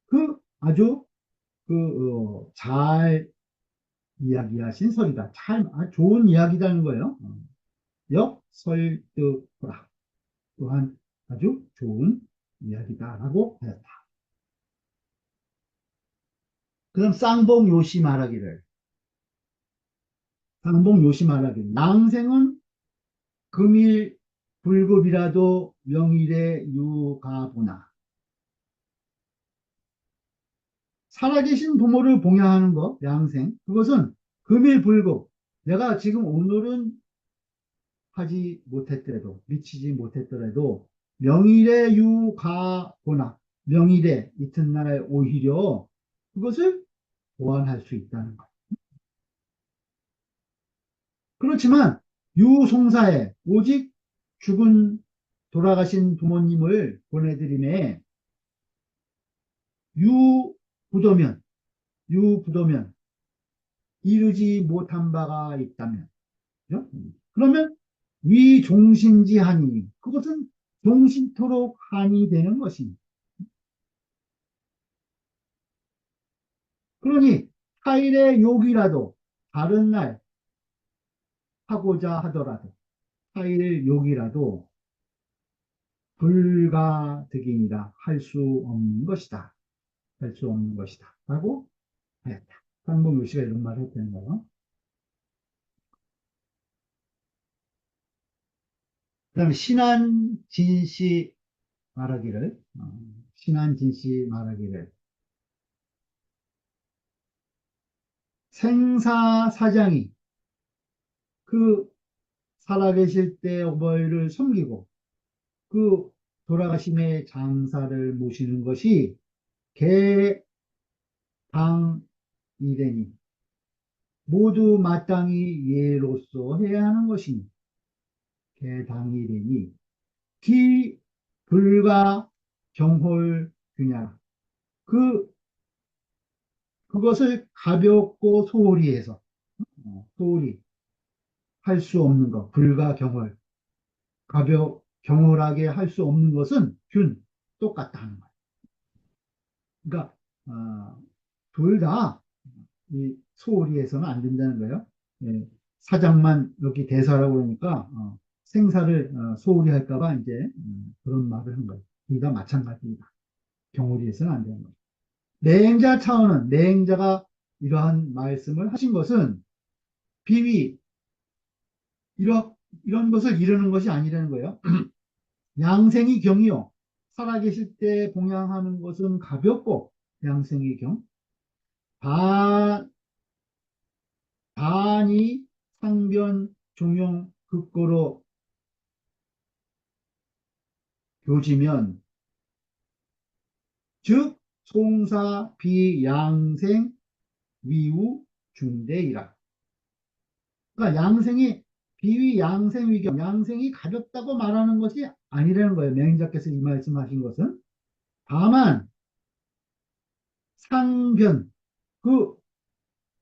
그 아주 잘 이야기하신 설이다. 아주 좋은 이야기라는 거예요. 역설득호라. 또한 아주 좋은 이야기다라고 하였다. 그럼 쌍봉요시 말하기를, 쌍봉요시 말하기를, 낭생은 금일 불급이라도 명일에 유가보나. 살아계신 부모를 봉양하는 것, 양생, 그것은 금일불급. 내가 지금 오늘은 하지 못했더라도, 미치지 못했더라도, 명일에 유가보나, 명일에 이튿날에 오히려 그것을 보완할 수 있다는 것. 그렇지만, 유송사에 오직 돌아가신 부모님을 보내드림에, 유부도면, 유부도면, 이루지 못한 바가 있다면, 그죠? 그러면 위종신지하니 그것은 종신토록 한이 되는 것입니다. 그러니 타일의 욕이라도 다른 날 하고자 하더라도 타일 욕이라도 불가득이니라 할 수 없는 것이다. 할 수 없는 것이다. 라고 하였다. 상봉요시가 이런 말을 했다는 거예요. 그 다음에 신한진씨 말하기를, 신한진씨 말하기를, 생사사장이 그 살아계실 때 어버이를 섬기고 그 돌아가심의 장사를 모시는 것이 개당이되니 모두 마땅히 예로서 해야 하는 것이니 개당이되니 기 불가 경홀 균야라. 그 그것을 가볍고 소홀히 해서 소홀히 할 수 없는 것 불가 경홀 경홀하게 할 수 없는 것은 똑같다 하는 거예요. 그러니까 둘다 소홀히 해서는 안 된다는 거예요. 예, 사장만 여기 대사라고 그러니까 생사를 소홀히 할까봐 이제 그런 말을 한 거예요. 둘 다 마찬가지입니다. 경홀히 해서는 안 되는 거예요. 내행자 차원은 내행자가 이러한 말씀을 하신 것은 비위 이런 것을 이루는 것이 아니라는 거예요. 양생이 경이요. 살아계실 때 봉양하는 것은 가볍고 양생이 경. 반, 반이 상변 종용 극고로 교지면 즉 송사 비양생 위우 중대이라. 그러니까 양생이 비위 양생 위경 양생이 가볍다고 말하는 것이 아니라는 거예요. 명인자께서 이 말씀하신 것은 다만 상변 그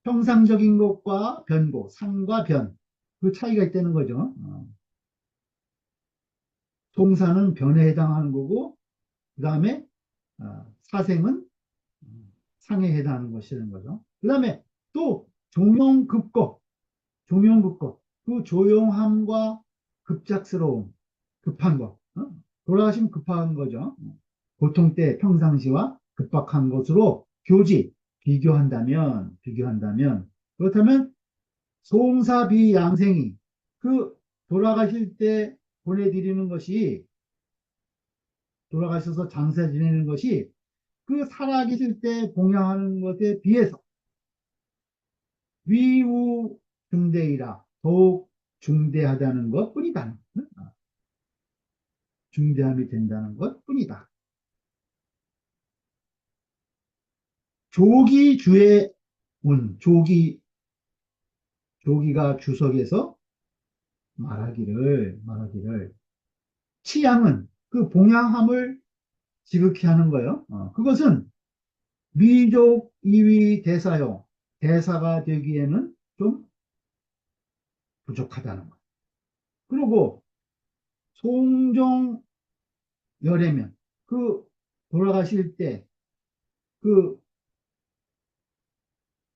평상적인 것과 변고 상과 변 그 차이가 있다는 거죠. 동사는 변에 해당하는 거고 그 다음에 사생은 상에 해당하는 것이라는 거죠. 그 다음에 또 종용급거 그 조용함과 급작스러움 급한 거 돌아가시면 급한 거죠. 보통 때 평상시와 급박한 것으로 비교한다면 그렇다면 송사비양생이 그 돌아가실 때 보내드리는 것이 돌아가셔서 장사 지내는 것이 그 살아계실 때 봉양하는 것에 비해서 위우 중대이라 더욱 중대하다는 것 뿐이다. 중대함이 된다는 것 뿐이다. 조기주의 조기가 주석에서 말하기를 치양은 그 봉양함을 지극히 하는 거예요. 그것은 미족 이위 대사요. 대사가 되기에는 좀 부족하다는 거예요. 그리고 송종 열애면 그 돌아가실 때 그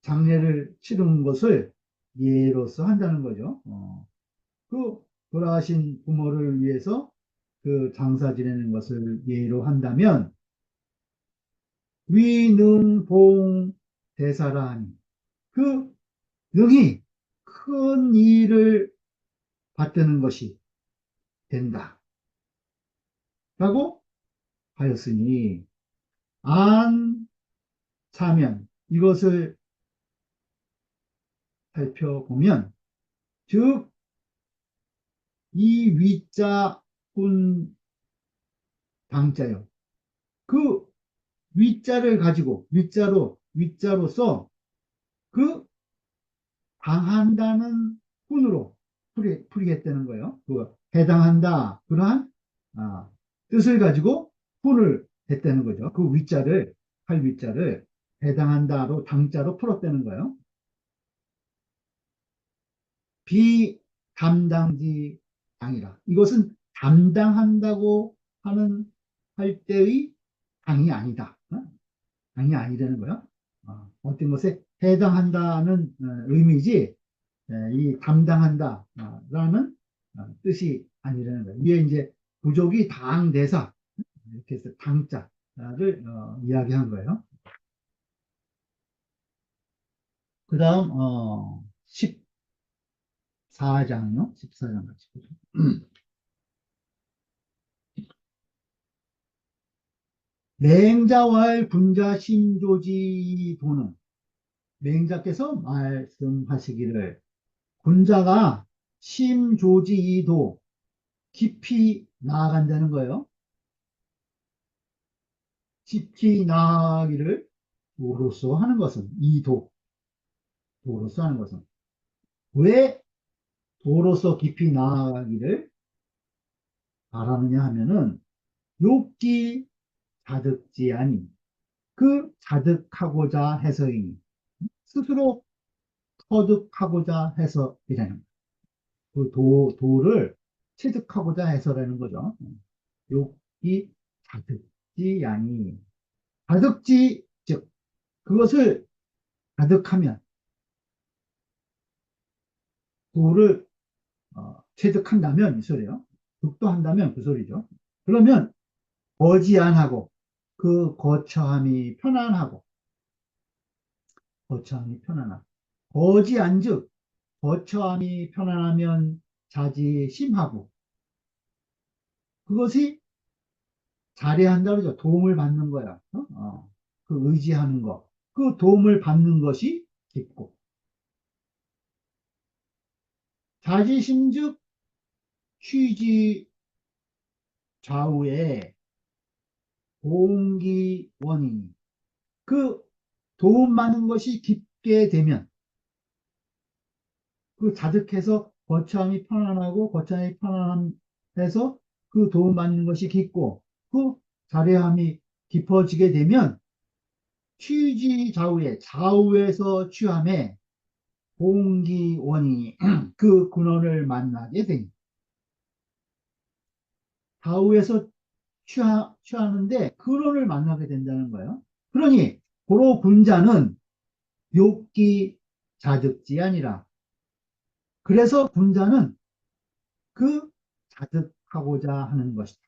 장례를 치르는 것을 예로서 한다는 거죠. 그 돌아가신 부모를 위해서 그 장사 지내는 것을 예로 한다면 위능봉 대사라 하니 그 능이 큰 일을 받드는 것이 된다. 라고 하였으니 안 차면 이것을 살펴보면 즉 이 위자 군 당자요. 그 위자를 가지고 위자로서 그 당한다는 훈으로 풀이했다는 거예요. 그 해당한다 그러한 뜻을 가지고 훈을 했다는 거죠. 그 위자를 할 위자를 해당한다로 당자로 풀었다는 거예요. 비담당지 당이라. 이것은 담당한다고 하는 할 때의 당이 아니다. 당이 아니라는 거예요. 어떤 것에 해당한다는 의미지 이 담당한다라는 뜻이 아니라는 거예요. 위에 이제 부족이 당대사 이렇게 해서 당자를 이야기한 거예요. 그 다음 14장요. 14장 같이 보죠. 맹자왈 군자 심조지 도는 맹자께서 말씀하시기를 군자가 심조지도 깊이 나아간다는 거예요. 깊이 나아가기를 도로서 하는 것은 도로서 하는 것은 왜 도로서 깊이 나아가기를 바라느냐 하면은 욕기 자득지아니 그 자득하고자 해서이니 스스로 터득하고자 해서이라는 거예요. 그 도를 체득하고자 해서라는 거죠. 욕기 자득지아니 자득지 즉 그것을 자득하면 도를 체득한다면 이 소리요. 득도한다면 그 소리죠. 그러면 거지안하고 그 거처함이 편안하고 거지안즉 거처함이 편안하면 자지심하고 그것이 잘해한다 그러죠. 도움을 받는 거야. 그 의지하는 거. 그 도움을 받는 것이 깊고 자지심즉 취지 좌우에 공기원이니 그 도움받는 것이 깊게 되면 그 자득해서 거처함이 편안하고 거처함이 편안해서 그 도움받는 것이 깊고 그 자려함이 깊어지게 되면 취지 좌우에서 취함에 공기원이 그 근원을 만나게 되니 좌우에서 취하는데 근원을 만나게 된다는 거예요. 그러니 고로 군자는 욕기 자득지 아니라 그래서 군자는 그 자득하고자 하는 것이다.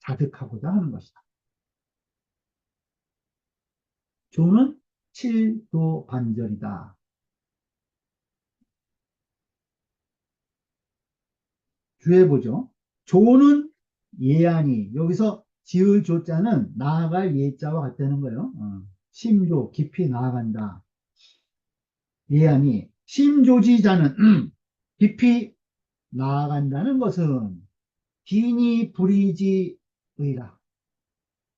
자득하고자 하는 것이다. 조는 칠도 반절이다. 주해보죠. 조는 예안이 여기서 지을 조자는 나아갈 예자와 같다는 거예요. 심조 깊이 나아간다. 예안이 심조지자는 깊이 나아간다는 것은 기니 불이지의라.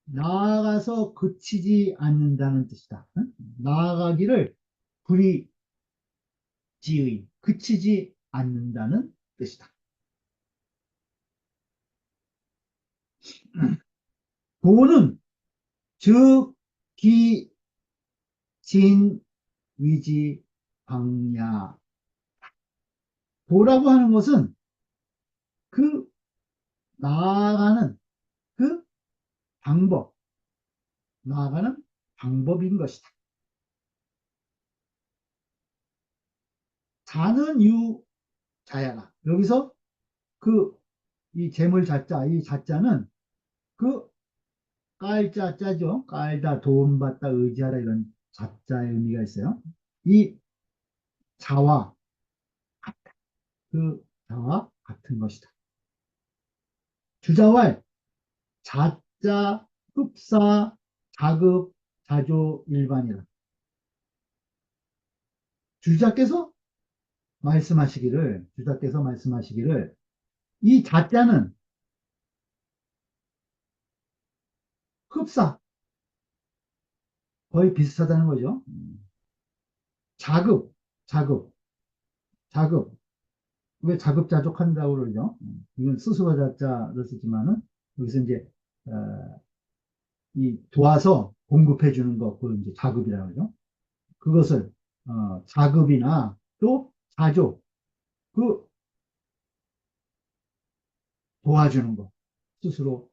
나아가서 그치지 않는다는 뜻이다. 나아가기를 불이지의, 그치지 않는다는 뜻이다. 도는 즉, 기, 진, 위지, 방야. 도라고 하는 것은 그 나아가는 그 방법, 나아가는 방법인 것이다. 자는 유, 자야라. 여기서 그, 이 재물 자자, 이 자자는 그 깔자 자죠. 깔다, 도움받다, 의지하라 이런 자자의 의미가 있어요. 이 자와 그 자와 같은 것이다. 주자왈 자자, 흡사, 자급, 자조, 일반이라. 주자께서 주자께서 말씀하시기를 이 자자는 흡사, 거의 비슷하다는 거죠. 자급, 자급, 자급. 왜 자급자족한다고 그러죠? 이건 스스로 자자를 쓰지만은 여기서 이제 이 도와서 공급해 주는 거, 그걸 이제 자급이라고 그러죠. 그것을 자급이나 또 자조, 그 도와주는 거, 스스로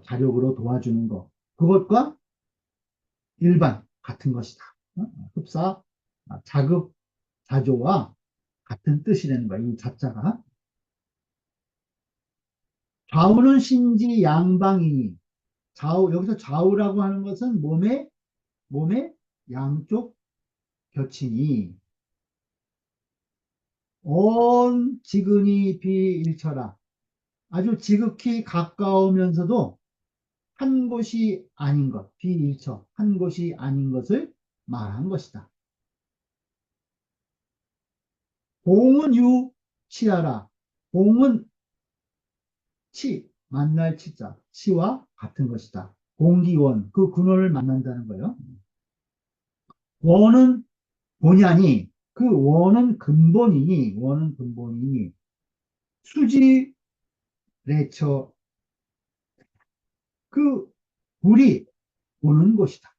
자력으로 도와주는 거, 그것과 일반 같은 것이다. 흡사, 자급, 자조와 같은 뜻이라는 거야. 이 자자가. 좌우는 신지 양방이니, 좌우, 여기서 좌우라고 하는 것은 몸의 양쪽 겹치니, 온 지근이 비일처라. 아주 지극히 가까우면서도 한 곳이 아닌 것, 비일처, 한 곳이 아닌 것을 말한 것이다. 공은 유, 치하라. 공은 치, 만날 치자, 치와 같은 것이다. 공기원, 그 근원을 만난다는 거예요. 원은 본냐니, 그 원은 근본이니, 수지, 레처, 그 물이 오는 곳이다.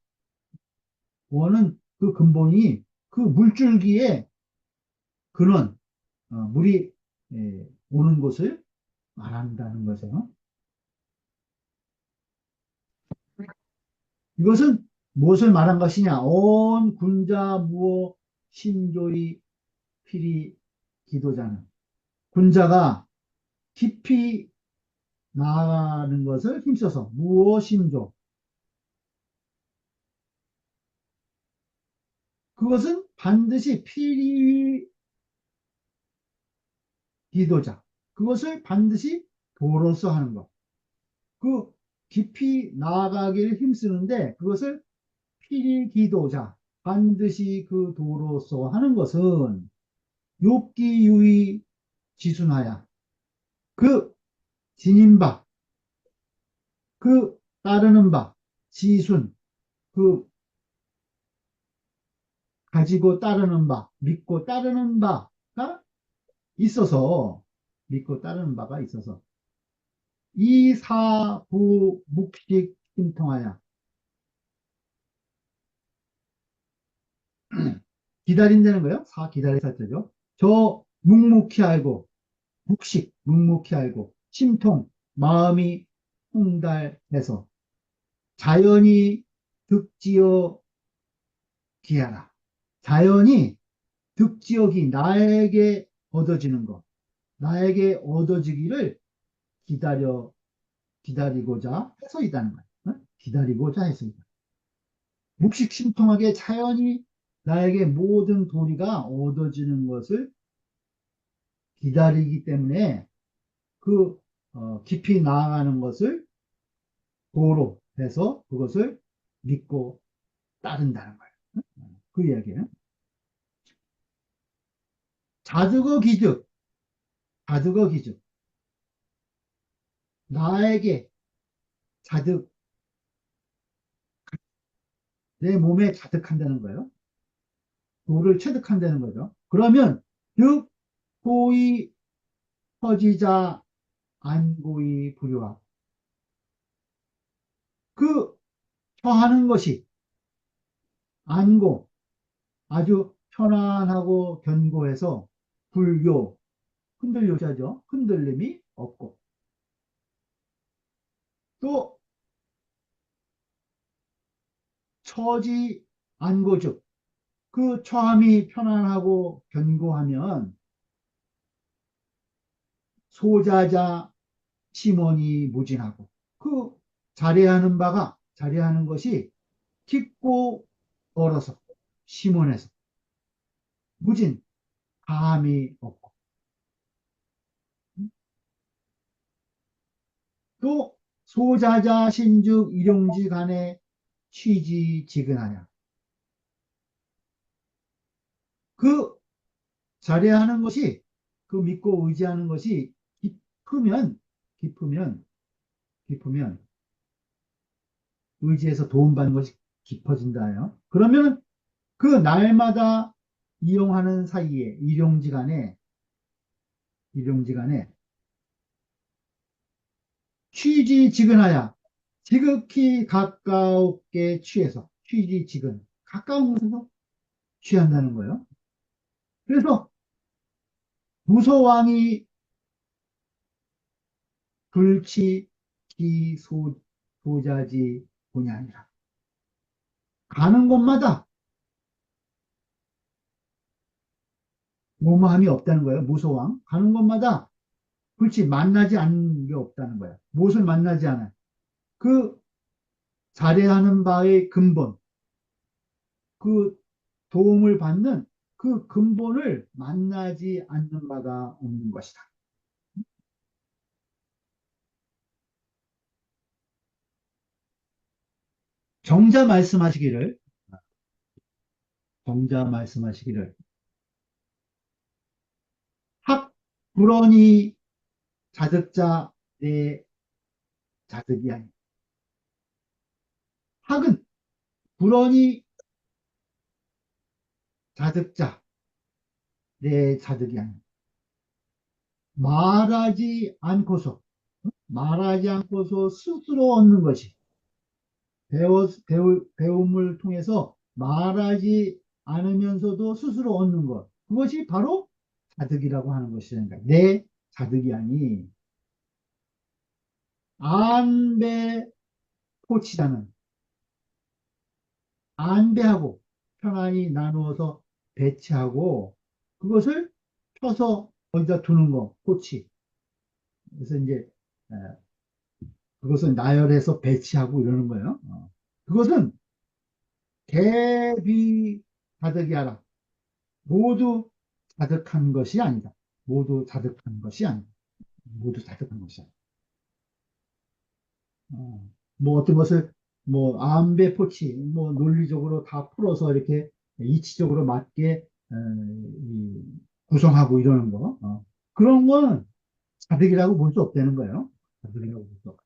원은 그 근본이 그 물줄기의 근원, 물이 오는 곳을 말한다는 것이에요. 이것은 무엇을 말한 것이냐? 온 군자 무오 신조의 필히 기도자는 군자가 깊이 나아가는 것을 힘써서 무오 신조, 그것은 반드시 필히 기도자, 그것을 반드시 도로서 하는 것. 그 깊이 나아가기를 힘쓰는데 그것을 필기도자, 반드시 그 도로서 하는 것은 욕기유의 지순하야, 그 지닌 바, 그 따르는 바, 지순, 그 가지고 따르는 바, 믿고 따르는 바가 있어서, 믿고 따르는 바가 있어서 이사부 묵식 심통하야, 기다린다는 거예요. 기다릴 사자죠. 저 묵묵히 알고, 묵묵히 알고, 심통, 마음이 홍달해서 자연이 득지어 기하라. 자연이 득지어기, 나에게 얻어지는 것, 나에게 얻어지기를 기다려, 기다리고자 해서이다는 거예요. 기다리고자 해서이다. 묵식심통하게 자연이 나에게 모든 도리가 얻어지는 것을 기다리기 때문에 그 깊이 나아가는 것을 도로 해서 그것을 믿고 따른다는 거예요. 그 이야기예요. 자드거 기즉, 자드거 기즉. 나에게 자득, 내 몸에 자득한다는 거예요. 도를 체득한다는 거죠. 그러면 즉 고의 허지자 안고의 불효와, 그 처하는 것이 안고 아주 편안하고 견고해서 불교 흔들요자죠. 흔들림이 없고 또 처지 안고즉 그 처함이 편안하고 견고하면 소자자 심원이 무진하고 그 자리하는 것이 깊고 얼어서 심원해서 무진 감이 없고 또 소자자 신즉 일용지 간에 취지지근하냐 그 자리하는 것이 그 믿고 의지하는 것이 깊으면 깊으면 깊으면 의지에서 도움받는 것이 깊어진다요. 그러면 그 날마다 이용하는 사이에 일용지간에 취지지근하여 지극히 가까우게 취해서 취지지근 가까운 곳에서 취한다는 거예요. 그래서 무소왕이 불치 기소자지 본이 아니라 가는 곳마다 모모함이 없다는 거예요. 무소왕 가는 곳마다 불치 만나지 않는 게 없다는 거예요. 무엇을 만나지 않아요. 그 잘해하는 바의 근본, 그 도움을 받는 그 근본을 만나지 않는 바가 없는 것이다. 정자 말씀하시기를, 정자 말씀하시기를, 학 불언이 자득자 내 자득이 아니. 학은 불언이 자득자 내 자득이 아니. 말하지 않고서, 말하지 않고서 스스로 얻는 것이 배움을 통해서 말하지 않으면서도 스스로 얻는 것. 그것이 바로 자득이라고 하는 것이니까. 내 자득이 아니, 안배 포치자는 안배하고 편안히 나누어서 배치하고 그것을 펴서 어디다 두는 거, 포치. 그래서 이제 그것을 나열해서 배치하고 이러는 거예요. 그것은 대비 자득이 하라. 모두 자득한 것이 아니다. 모두 자득한 것이 아니다. 모두 자득한 것이 아니다. 뭐 어떤 것을 뭐 암배 포치 뭐 논리적으로 다 풀어서 이렇게 이치적으로 맞게 구성하고 이러는 거 그런 건 자득이라고 볼 수 없다는 거예요. 자득이라고 볼 수 없.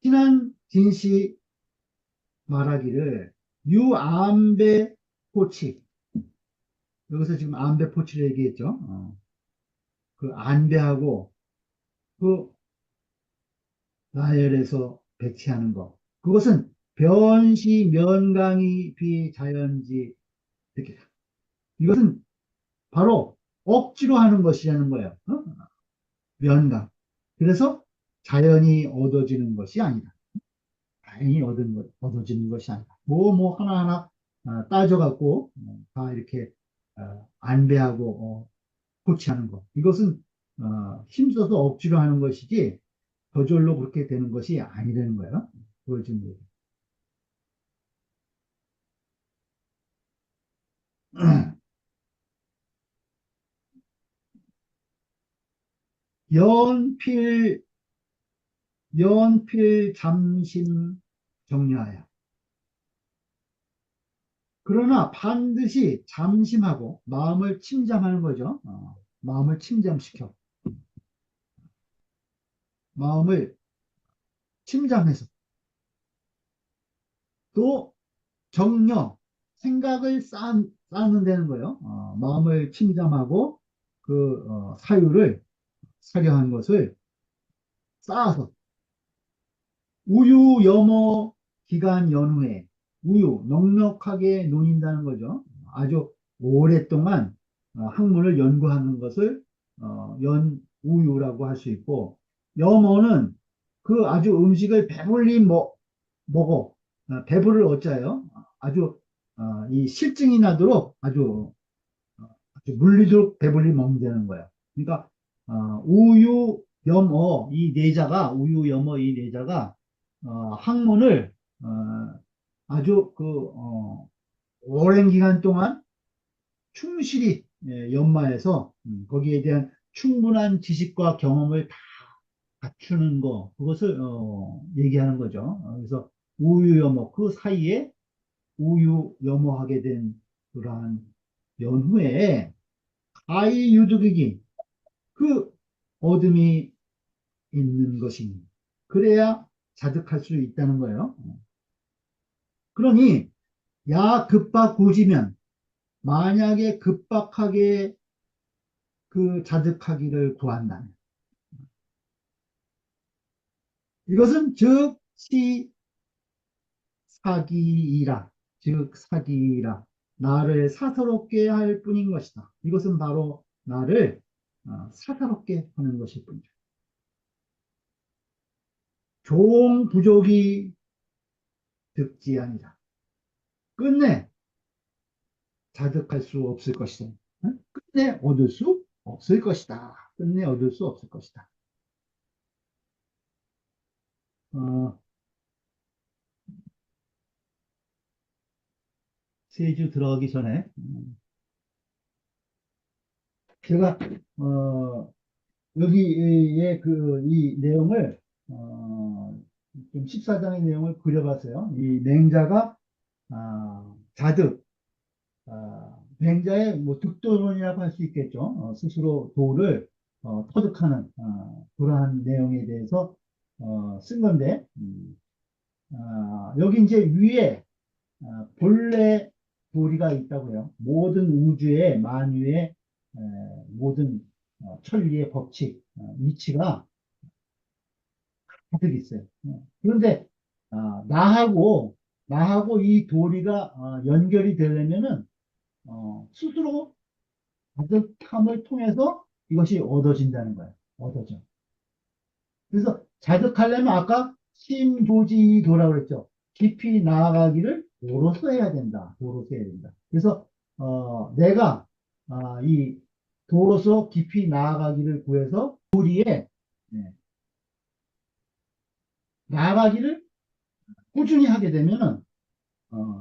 친한 진시 말하기를 유암배 포치 여기서 지금 암배 포치를 얘기했죠. 그 안배하고 그 나열해서 배치하는 것. 그것은 변시 면강이 비자연지 이렇게 이것은 바로 억지로 하는 것이라는 거예요. 면강. 그래서 자연이 얻어지는 것이 아니다. 자연이 얻어지는 것이 아니다. 뭐 하나하나 따져갖고 다 이렇게 안배하고 고치하는 것. 이것은 힘써서 억지로 하는 것이지 저절로 그렇게 되는 것이 아니라는 거예요. 그걸 지금 연필 연필 잠심 정리하여. 그러나 반드시 잠심하고 마음을 침잠하는 거죠. 마음을 침잠시켜. 마음을 침잠해서 또 정려, 생각을 쌓는다는 거예요. 마음을 침잠하고 그 사유를 사려한 것을 쌓아서 우유 염어 기간 연후에 우유 넉넉하게 논인다는 거죠. 아주 오랫동안 학문을 연구하는 것을 연우유라고 할 수 있고 염어는 그 아주 음식을 배불리 먹어 배부를 어짜요. 아주 이 실증이 나도록 아주 물리도록 배불리 먹는다는 거야. 그러니까 우유, 염어 이 네자가 우유, 염어 이 네자가 학문을 아주 오랜 기간 동안 충실히 연마해서 거기에 대한 충분한 지식과 경험을 다 갖추는 거 그것을 얘기하는 거죠. 그래서 우유, 염어 그 사이에 우유, 염어하게 된 그러한 연후에 아이 유두기기 그 어둠이 있는 것이니 그래야 자득할 수 있다는 거예요. 그러니 야 급박 고지면 만약에 급박하게 그 자득하기를 구한다면 이것은 즉 사기이라 즉 사기이라 나를 사서롭게 할 뿐인 것이다. 이것은 바로 나를 사사롭게 하는 것일 뿐이다. 종 부족이 득지 아니라 끝내 자득할 수 없을 것이다. 응? 끝내 얻을 수 없을 것이다. 끝내 얻을 수 없을 것이다. 어, 세주 들어가기 전에 제가 여기에 이 내용을 좀 14장의 내용을 그려봤어요. 이 맹자가 자득, 맹자의 뭐 득도론이라고 할 수 있겠죠. 스스로 도를 터득하는 그러한 내용에 대해서 쓴 건데 여기 이제 위에 본래 도리가 있다고요. 모든 우주의 만유의 모든 천리의 법칙, 이치가 가득 있어요. 그런데 나하고 이 도리가 연결이 되려면은 스스로 자득함을 통해서 이것이 얻어진다는 거예요. 얻어져. 그래서 자극하려면 아까 심도지도라고 그랬죠. 깊이 나아가기를 도로서 해야 된다. 도로서 해야 된다. 그래서 내가 이 도로서 깊이 나아가기를 구해서 도리에 예, 나아가기를 꾸준히 하게 되면은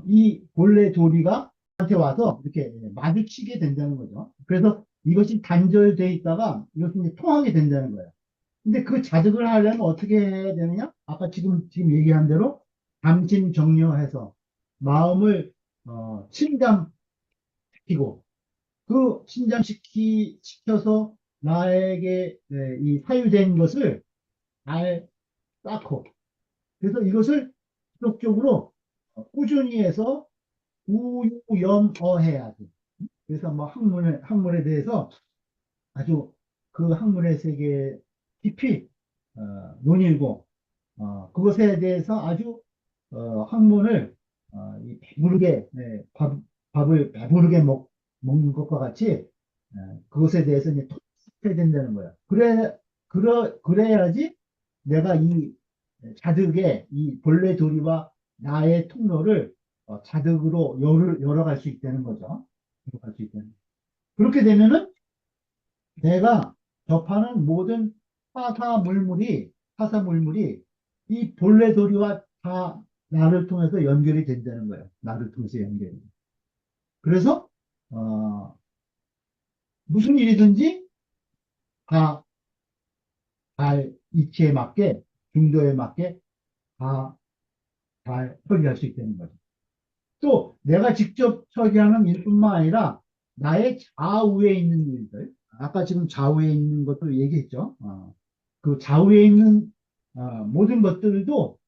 이 본래 도리가 한테 와서 이렇게 마주치게 된다는 거죠. 그래서 이것이 단절돼 있다가 이것이 이제 통하게 된다는 거예요. 근데 그 자극을 하려면 어떻게 해야 되느냐? 아까 지금 얘기한 대로 담심 정려해서 마음을 침잠시키고 그 시켜서 나에게 이 사유된 것을 잘 쌓고 그래서 이것을 지속적으로 꾸준히 해서 우유염어해야 돼. 그래서 뭐 학문에 대해서 아주 그 학문의 세계에 깊이 논의고 그것에 대해서 아주 학문을 배부르게 밥을 배부르게 먹는 것과 같이 그것에 대해서 이제 통합해야 된다는 거야. 그래야지 내가 이 자득의 이 본래 도리와 나의 통로를 자득으로 열어갈 수 있다는 거죠. 열어갈 수 있다는. 그렇게 되면은 내가 접하는 모든 화사물물이 이 본래 도리와 다 나를 통해서 연결이 된다는 거예요. 나를 통해서 연결이. 그래서 무슨 일이든지 다 잘 이치에 맞게 중도에 맞게 다 잘 처리할 수 있다는 거죠. 또 내가 직접 처리하는 일뿐만 아니라 나의 좌우에 있는 일들 아까 지금 좌우에 있는 것도 얘기했죠. 그 좌우에 있는 모든 것들도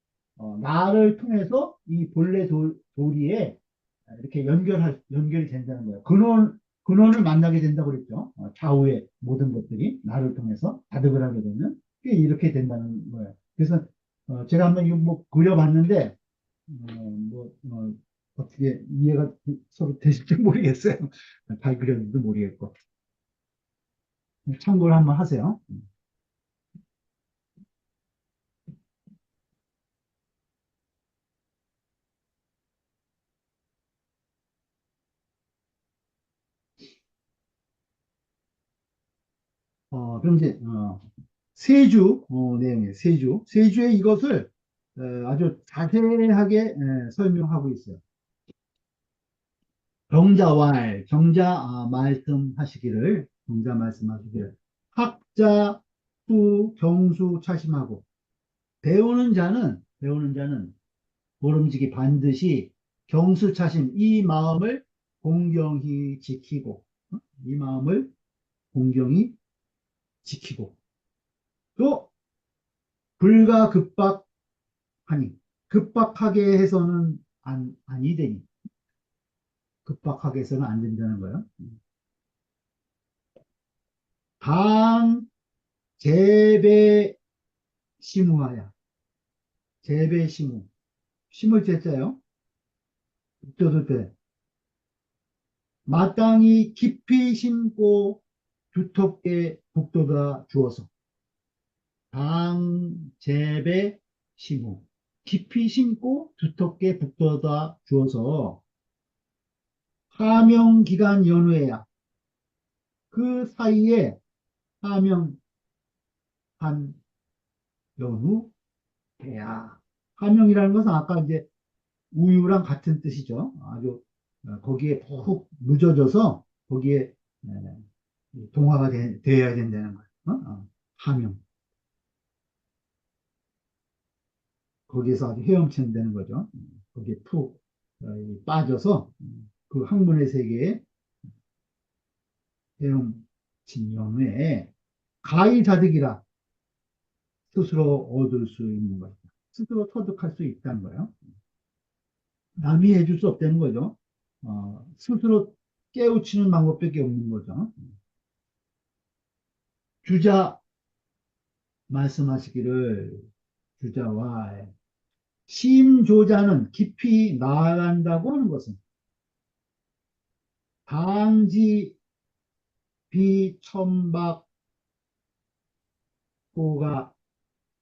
나를 통해서 이 본래 도리에 이렇게 연결이 된다는 거예요. 근원을 만나게 된다고 그랬죠. 좌우의 모든 것들이 나를 통해서 자득을 하게 되면 이렇게 된다는 거예요. 그래서 제가 한번 이거 뭐 그려봤는데 어떻게 이해가 서로 되실지 모르겠어요. 잘 그렸는지도 모르겠고 참고를 한번 하세요. 그럼 이제 세주 내용이에요. 세주에 이것을 아주 자세하게 설명하고 있어요. 정자 말씀하시기를 학자 후 경수 차심하고 배우는 자는 모름지기 반드시 경수 차심 이 마음을 공경히 지키고 이 마음을 공경히 지키고 또 불가 급박하니 급박하게 해서는 아니 되니 급박하게 해서는 안 된다는 거예요. 당 재배 시무하야 재배 시무 심을 때자요. 뜯을 때 마땅히 깊이 심고 두텁게 북돋아 주어서 당 재배 시무 깊이 심고 두텁게 북돋아 주어서 하명 기간 연후에야 그 사이에 하명한 연후해야 하명이라는 것은 아까 이제 우유랑 같은 뜻이죠. 아주 거기에 푹 묻어져서 거기에 동화가 되어야 된다는 거예요. 하명. 거기에서 아주 헤엄친다는 거죠. 거기에 푹 빠져서 그 학문의 세계에 헤엄친 연후에 가히 다득이라 스스로 얻을 수 있는 것이다. 스스로 터득할 수 있다는 거예요. 남이 해줄 수 없다는 거죠. 스스로 깨우치는 방법밖에 없는 거죠. 주자 말씀하시기를 주자와 심조자는 깊이 나아간다고 하는 것은 방지 비천박고가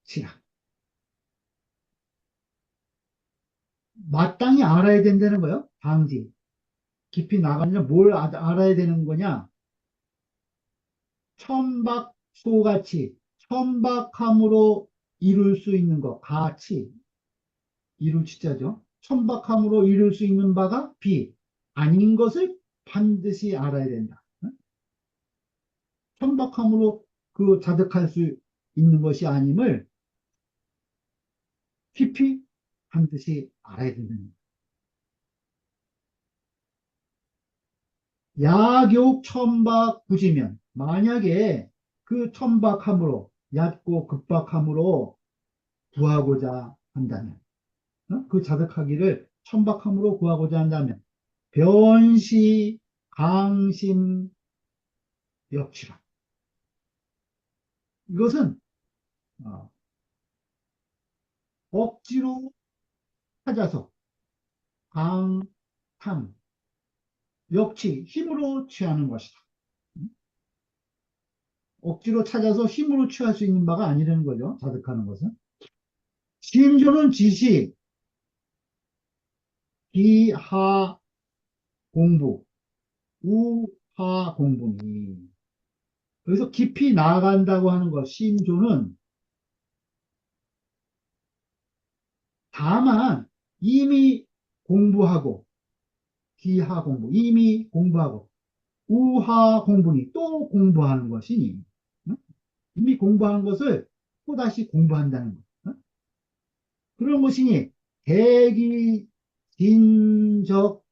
치라. 마땅히 알아야 된다는 거예요. 방지. 깊이 나가려면 뭘 알아야 되는 거냐? 천박소같이 천박함으로 이룰 수 있는 것, 가치, 이룰 치자죠. 천박함으로 이룰 수 있는 바가 아닌 것을 반드시 알아야 된다. 천박함으로 그 자득할 수 있는 것이 아님을 깊이 반드시 알아야 된다는 야욕 천박 부지면 만약에 그 천박함으로 얕고 급박함으로 구하고자 한다면 그 자득하기를 천박함으로 구하고자 한다면 변시 강심 역치라 이것은 어, 억지로 찾아서 강탐 역치 힘으로 취하는 것이다. 억지로 찾아서 힘으로 취할 수 있는 바가 아니라는 거죠. 자득하는 것은. 심조는 지시, 기하 공부, 우하 공부니. 여기서 깊이 나아간다고 하는 것, 심조는 다만 이미 공부하고, 기하 공부, 이미 공부하고, 우하 공부니 또 공부하는 것이니. 응? 이미 공부한 것을 또다시 공부한다는 것. 응? 그런 것이니, 대기 진적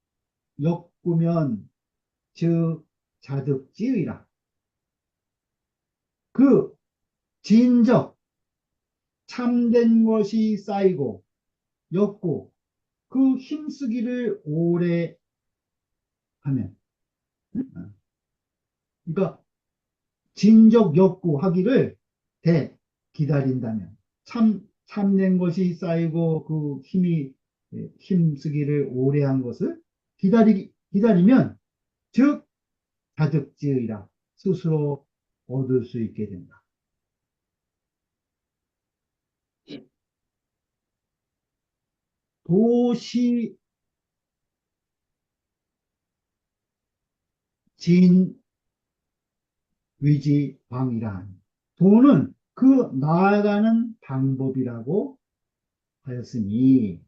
역구면 즉 자득지의라. 그 진적 참된 것이 쌓이고 였고 그 힘쓰기를 오래 하면. 그러니까 진적 역구 하기를 대 기다린다면 참된 것이 쌓이고 그 힘쓰기를 오래 한 것을 기다리면 즉 다득지의라 스스로 얻을 수 있게 된다. 도시 진 위지방이란 도는 그 나아가는 방법이라고 하였으니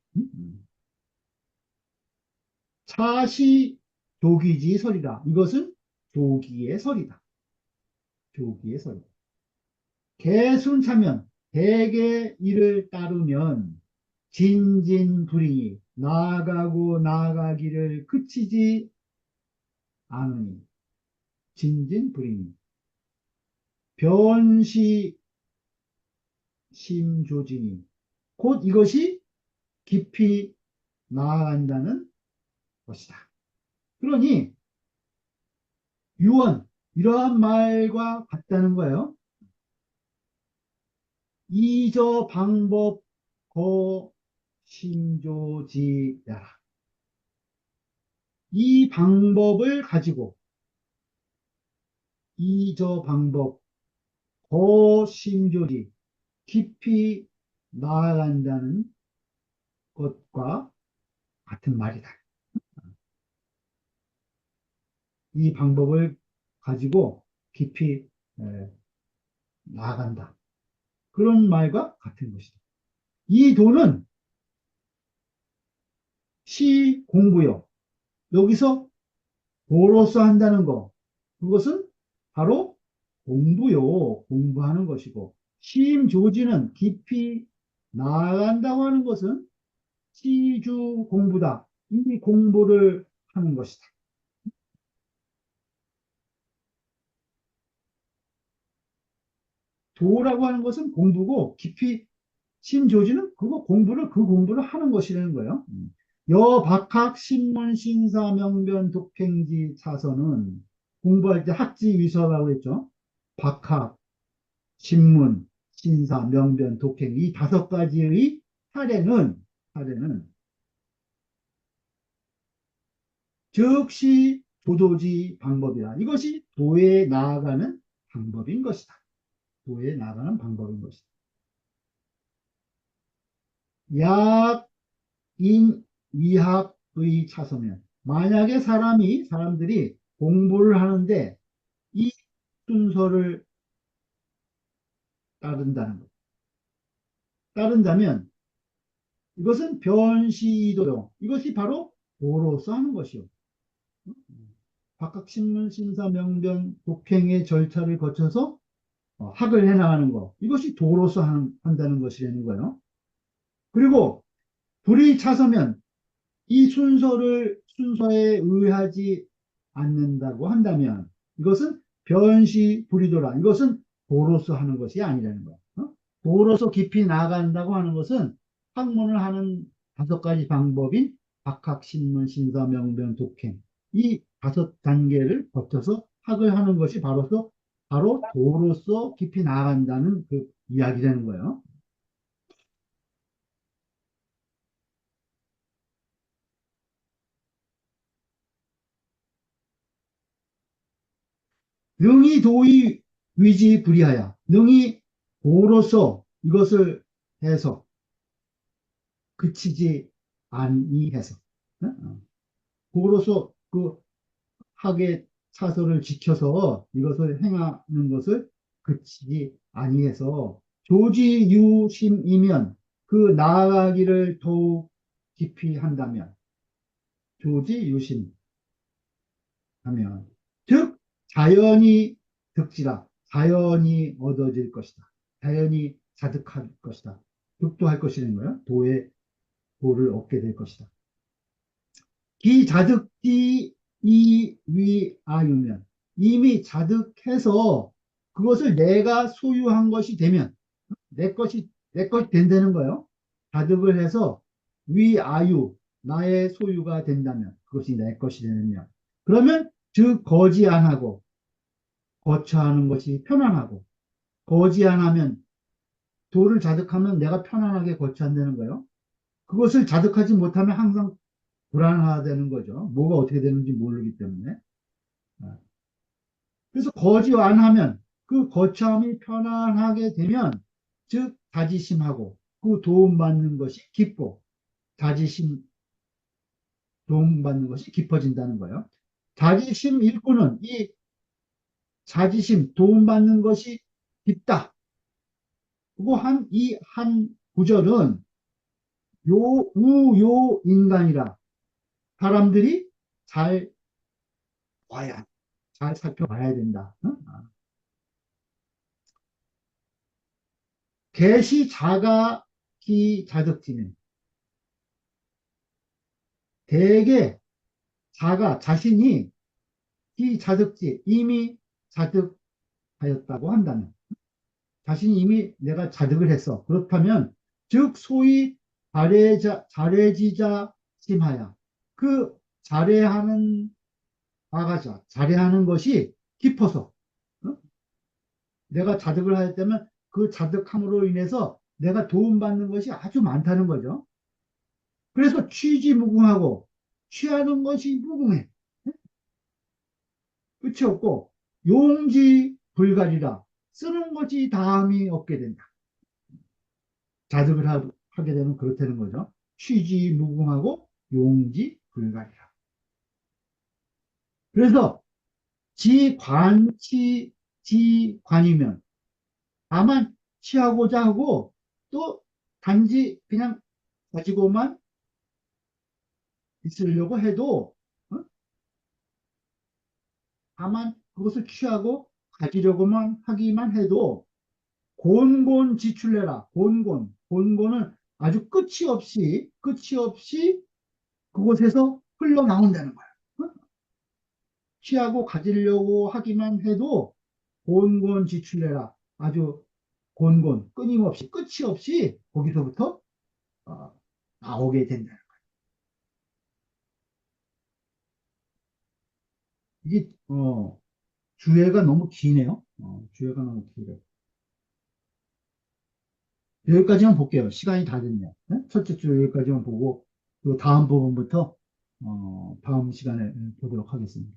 차시 조기지 설이다. 이것은 조기의 설이다. 조기의 설이다. 개순차면 대개 이를 따르면 진진불이 나아가고 나아가기를 그치지 않으니 진진불이니 변시 심조진이 곧 이것이 깊이 나아간다는 것이다. 그러니 유언 이러한 말과 같다는 거예요. 이저 방법 거 심조지야라. 이 방법을 가지고 이저 방법 거 심조지 깊이 나아간다는 것과 같은 말이다. 이 방법을 가지고 깊이 나아간다. 그런 말과 같은 것이다. 이 도는 시 공부요. 여기서 도로서 한다는 거. 그것은 바로 공부요. 공부하는 것이고 심조지는 깊이 나아간다고 하는 것은 시주 공부다. 이 공부를 하는 것이다. 도라고 하는 것은 공부고 깊이 심조지는 그 공부를 하는 것이라는 거예요. 여박학 신문 신사 명변 독행지 차서는 공부할 때 학지 위서라고 했죠. 박학, 신문, 신사, 명변, 독행 이 다섯 가지의 사례는 즉시 도도지 방법이다. 이것이 도에 나아가는 방법인 것이다. 도에 나아가는 방법인 것이다. 약, 인, 위학의 차서면 만약에 사람들이 공부를 하는데 이 순서를 따른다는 것. 따른다면 이것은 변시도요. 이것이 바로 도로서 하는 것이요. 각각신문, 신사, 명변, 독행의 절차를 거쳐서 학을 해나가는 것. 이것이 도로서 한다는 것이라는 거예요. 그리고 불이 차서면 이 순서에 의하지 않는다고 한다면 이것은 변시불이도라. 이것은 도로서 하는 것이 아니라는 거예요. 도로서 깊이 나아간다고 하는 것은 학문을 하는 다섯 가지 방법인 박학, 신문, 신사, 명변, 독행 이 다섯 단계를 거쳐서 학을 하는 것이 바로 도로서 깊이 나아간다는 그 이야기라는 거예요. 능이 도의 위지 불이하여 능이 도로서 이것을 해서 그치지 아니해서 도로서 그 학의 차서를 지켜서 이것을 행하는 것을 그치지 아니해서 조지유심이면 그 나아가기를 더욱 깊이 한다면 조지유심 하면 즉 자연이 득지라 자연이 얻어질 것이다. 자연이 자득할 것이다. 득도할 것이라는 거야. 도를 얻게 될 것이다. 기자득지 이위아유면 이미 자득해서 그것을 내가 소유한 것이 되면 내 것이 된다는 거예요. 자득을 해서 위아유 나의 소유가 된다면 그것이 내 것이 되면 그러면 즉 거지 안 하고 거처하는 것이 편안하고, 거지 안 하면 도를 자득하면 내가 편안하게 거처한다는 거예요. 그것을 자득하지 못하면 항상 불안하다는 거죠. 뭐가 어떻게 되는지 모르기 때문에. 그래서 거지 안 하면 그 거처함이 편안하게 되면 즉 다지심하고 그 도움받는 것이 깊고, 다지심 도움받는 것이 깊어진다는 거예요. 자지심 일구는 이 자지심 도움받는 것이 깊다. 그리고 이 한 구절은 우요 인간이라 사람들이 잘 봐야, 잘 살펴봐야 된다. 어? 개시 자가 기 자득지는 대개 자가 자신이 기 자득지 이미 자득하였다고 한다면, 자신이 이미 내가 자득을 했어. 그렇다면 즉 소위 자례지자 심하야, 그 자례하는 아가자 자례하는 것이 깊어서, 어? 내가 자득을 하였다면 그 자득함으로 인해서 내가 도움받는 것이 아주 많다는 거죠. 그래서 취지무궁하고 취하는 것이 무궁해. 끝이 없고 용지불갈이라 쓰는 것이 다함이 없게 된다. 자득을 하게 되면 그렇다는 거죠. 취지무궁하고 용지불갈이라. 그래서 지관이면 다만 취하고자 하고 또 단지 그냥 가지고만 있으려고 해도, 어? 다만 그것을 취하고 가지려고만 하기만 해도 곤곤지출래라. 곤곤은 아주 끝이 없이 그곳에서 흘러나온다는 거야. 어? 취하고 가지려고 하기만 해도 곤곤지출래라. 아주 끊임없이 끝이 없이 거기서부터 어, 나오게 된다. 이게 주회가 너무 기네요. 주회가 너무 길어요. 여기까지만 볼게요. 시간이 다 됐네요. 네? 첫째 주 여기까지만 보고, 그 다음 부분부터, 다음 시간에 보도록 하겠습니다.